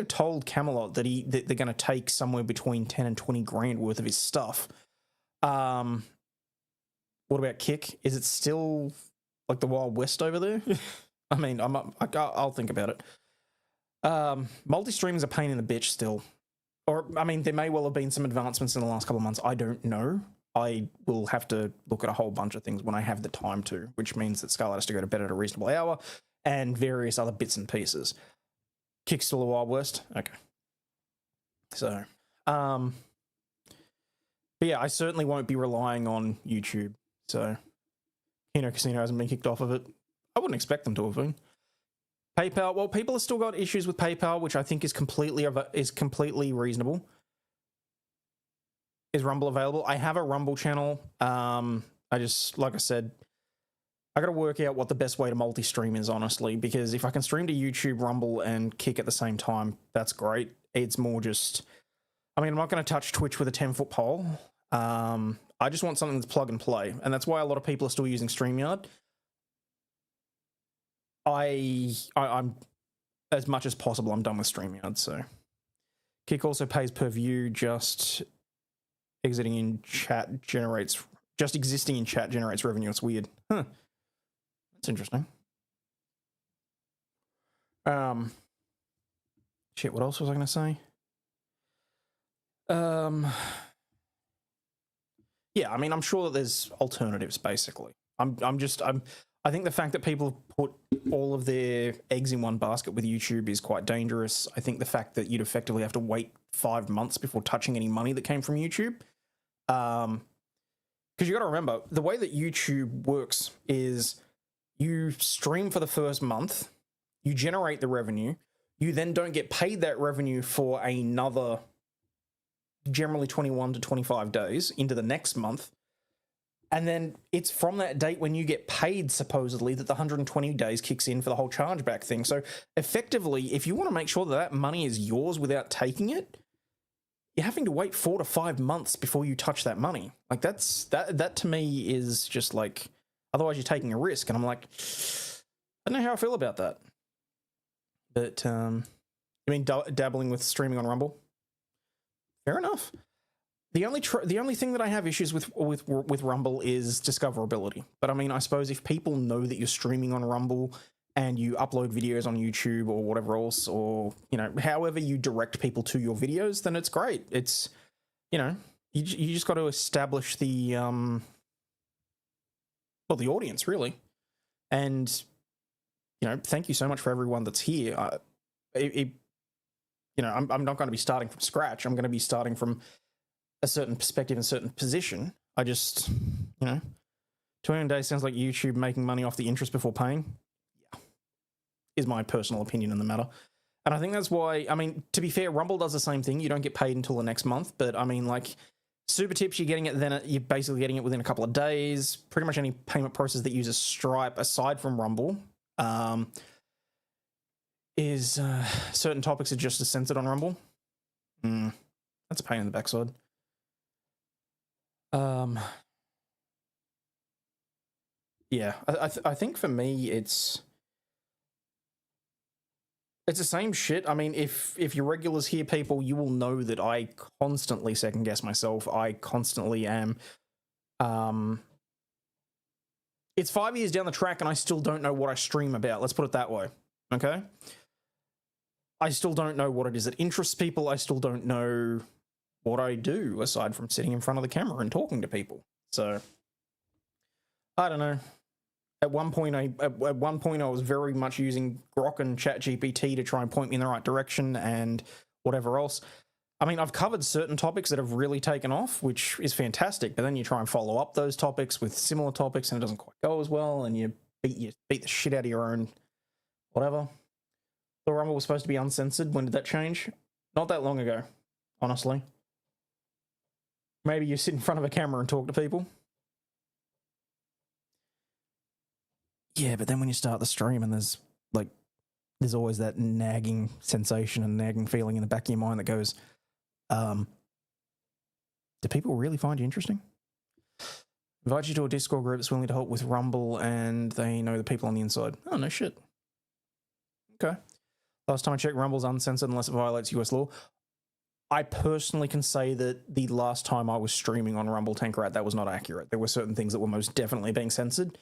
told Camelot that they're going to take somewhere between 10 and 20 grand worth of his stuff. What about Kick? Is it still like the Wild West over there? I mean, I'll think about it. Multi-stream is a pain in the bitch still. Or, I mean, there may well have been some advancements in the last couple of months. I don't know. I will have to look at a whole bunch of things when I have the time to, which means that Scarlett has to go to bed at a reasonable hour and various other bits and pieces. Kick's still a Wild West? Okay. So, but yeah, I certainly won't be relying on YouTube. So, Kino Casino hasn't been kicked off of it. I wouldn't expect them to have been. PayPal, well, people have still got issues with PayPal, which I think is completely reasonable. Is Rumble available? I have a Rumble channel. I just, like I said, I got to work out what the best way to multi-stream is, honestly, because if I can stream to YouTube, Rumble, and Kick at the same time, that's great. It's more just, I mean, I'm not going to touch Twitch with a 10-foot pole. I just want something that's plug and play, and that's why a lot of people are still using StreamYard. I'm as much as possible, I'm done with StreamYard, so. Kick also pays per view, just existing in chat generates revenue. It's weird. Huh. That's interesting. Shit, what else was I going to say? Yeah, I mean, I'm sure that there's alternatives, basically. I think the fact that people put all of their eggs in one basket with YouTube is quite dangerous. I think the fact that you'd effectively have to wait 5 months before touching any money that came from YouTube. Because you got to remember, the way that YouTube works is you stream for the first month, you generate the revenue, you then don't get paid that revenue for another generally 21 to 25 days into the next month. And then it's from that date when you get paid, supposedly, that the 120 days kicks in for the whole chargeback thing. So effectively, if you want to make sure that that money is yours without taking it, you're having to wait 4 to 5 months before you touch that money. Like that to me is just like, otherwise you're taking a risk. And I'm like, I don't know how I feel about that. But, you mean dabbling with streaming on Rumble? Fair enough. The only thing that I have issues with Rumble is discoverability. But I mean, I suppose if people know that you're streaming on Rumble and you upload videos on YouTube or whatever else, or, you know, however you direct people to your videos, then it's great. It's, you know, you just got to establish the, well, the audience, really. And you know, thank you so much for everyone that's here. You know, I'm not going to be starting from scratch. I'm going to be starting from a certain perspective and certain position. I just, you know, 21 days sounds like YouTube making money off the interest before paying. Yeah, is my personal opinion in the matter. And I think that's why, I mean, to be fair, Rumble does the same thing. You don't get paid until the next month, but I mean, like, Super Tips, you're getting it then, you're basically getting it within a couple of days. Pretty much any payment process that uses Stripe, aside from Rumble, is certain topics are just as censored on Rumble. That's a pain in the backside. Yeah, I think for me, it's the same shit. I mean, if you're regulars here, people, you will know that I constantly second guess myself. I constantly am. It's 5 years down the track and I still don't know what I stream about. Let's put it that way. Okay? I still don't know what it is that interests people. I still don't know what I do aside from sitting in front of the camera and talking to people. So, I don't know. At one point, I was very much using Grok and ChatGPT to try and point me in the right direction and whatever else. I mean, I've covered certain topics that have really taken off, which is fantastic, but then you try and follow up those topics with similar topics and it doesn't quite go as well, and you beat the shit out of your own whatever. The Rumble was supposed to be uncensored. When did that change? Not that long ago, honestly. Maybe you sit in front of a camera and talk to people. Yeah, but then when you start the stream and there's always that nagging sensation and nagging feeling in the back of your mind that goes, do people really find you interesting? Invite you to a Discord group that's willing to help with Rumble and they know the people on the inside. Oh, no shit. Okay. Last time I checked, Rumble's uncensored unless it violates US law. I personally can say that the last time I was streaming on Rumble Tankrat, that was not accurate. There were certain things that were most definitely being censored.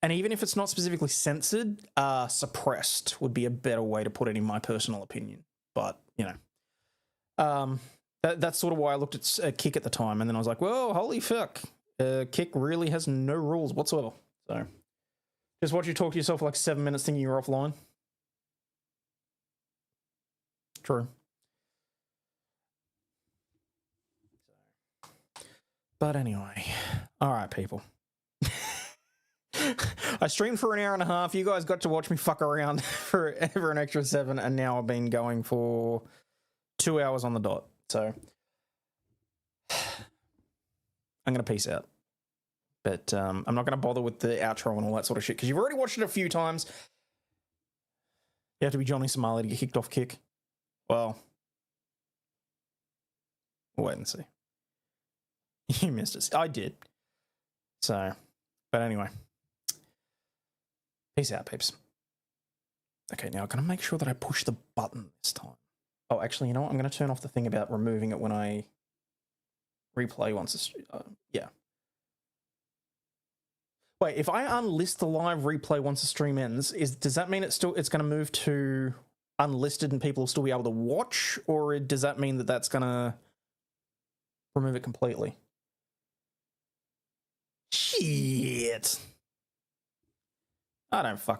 And even if it's not specifically censored, suppressed would be a better way to put it in my personal opinion. But, you know, that's sort of why I looked at Kick at the time. And then I was like, whoa, holy fuck. Kick really has no rules whatsoever. So just watch you talk to yourself for like 7 minutes thinking you're offline. True. But anyway, all right, people. I streamed for an hour and a half. You guys got to watch me fuck around for an extra 7, and now I've been going for 2 hours on the dot. So I'm going to peace out. But I'm not going to bother with the outro and all that sort of shit, because you've already watched it a few times. You have to be Johnny Somali to get kicked off Kick. Well, we'll wait and see. You missed it. I did. So, but anyway. Peace out, peeps. Okay, now I'm going to make sure that I push the button this time. Oh, actually, you know what? I'm going to turn off the thing about removing it when I replay once. Yeah. Wait, if I unlist the live replay once the stream ends, does that mean it's going to move to unlisted and people will still be able to watch? Or does that mean that that's going to remove it completely? Shit. I don't fuck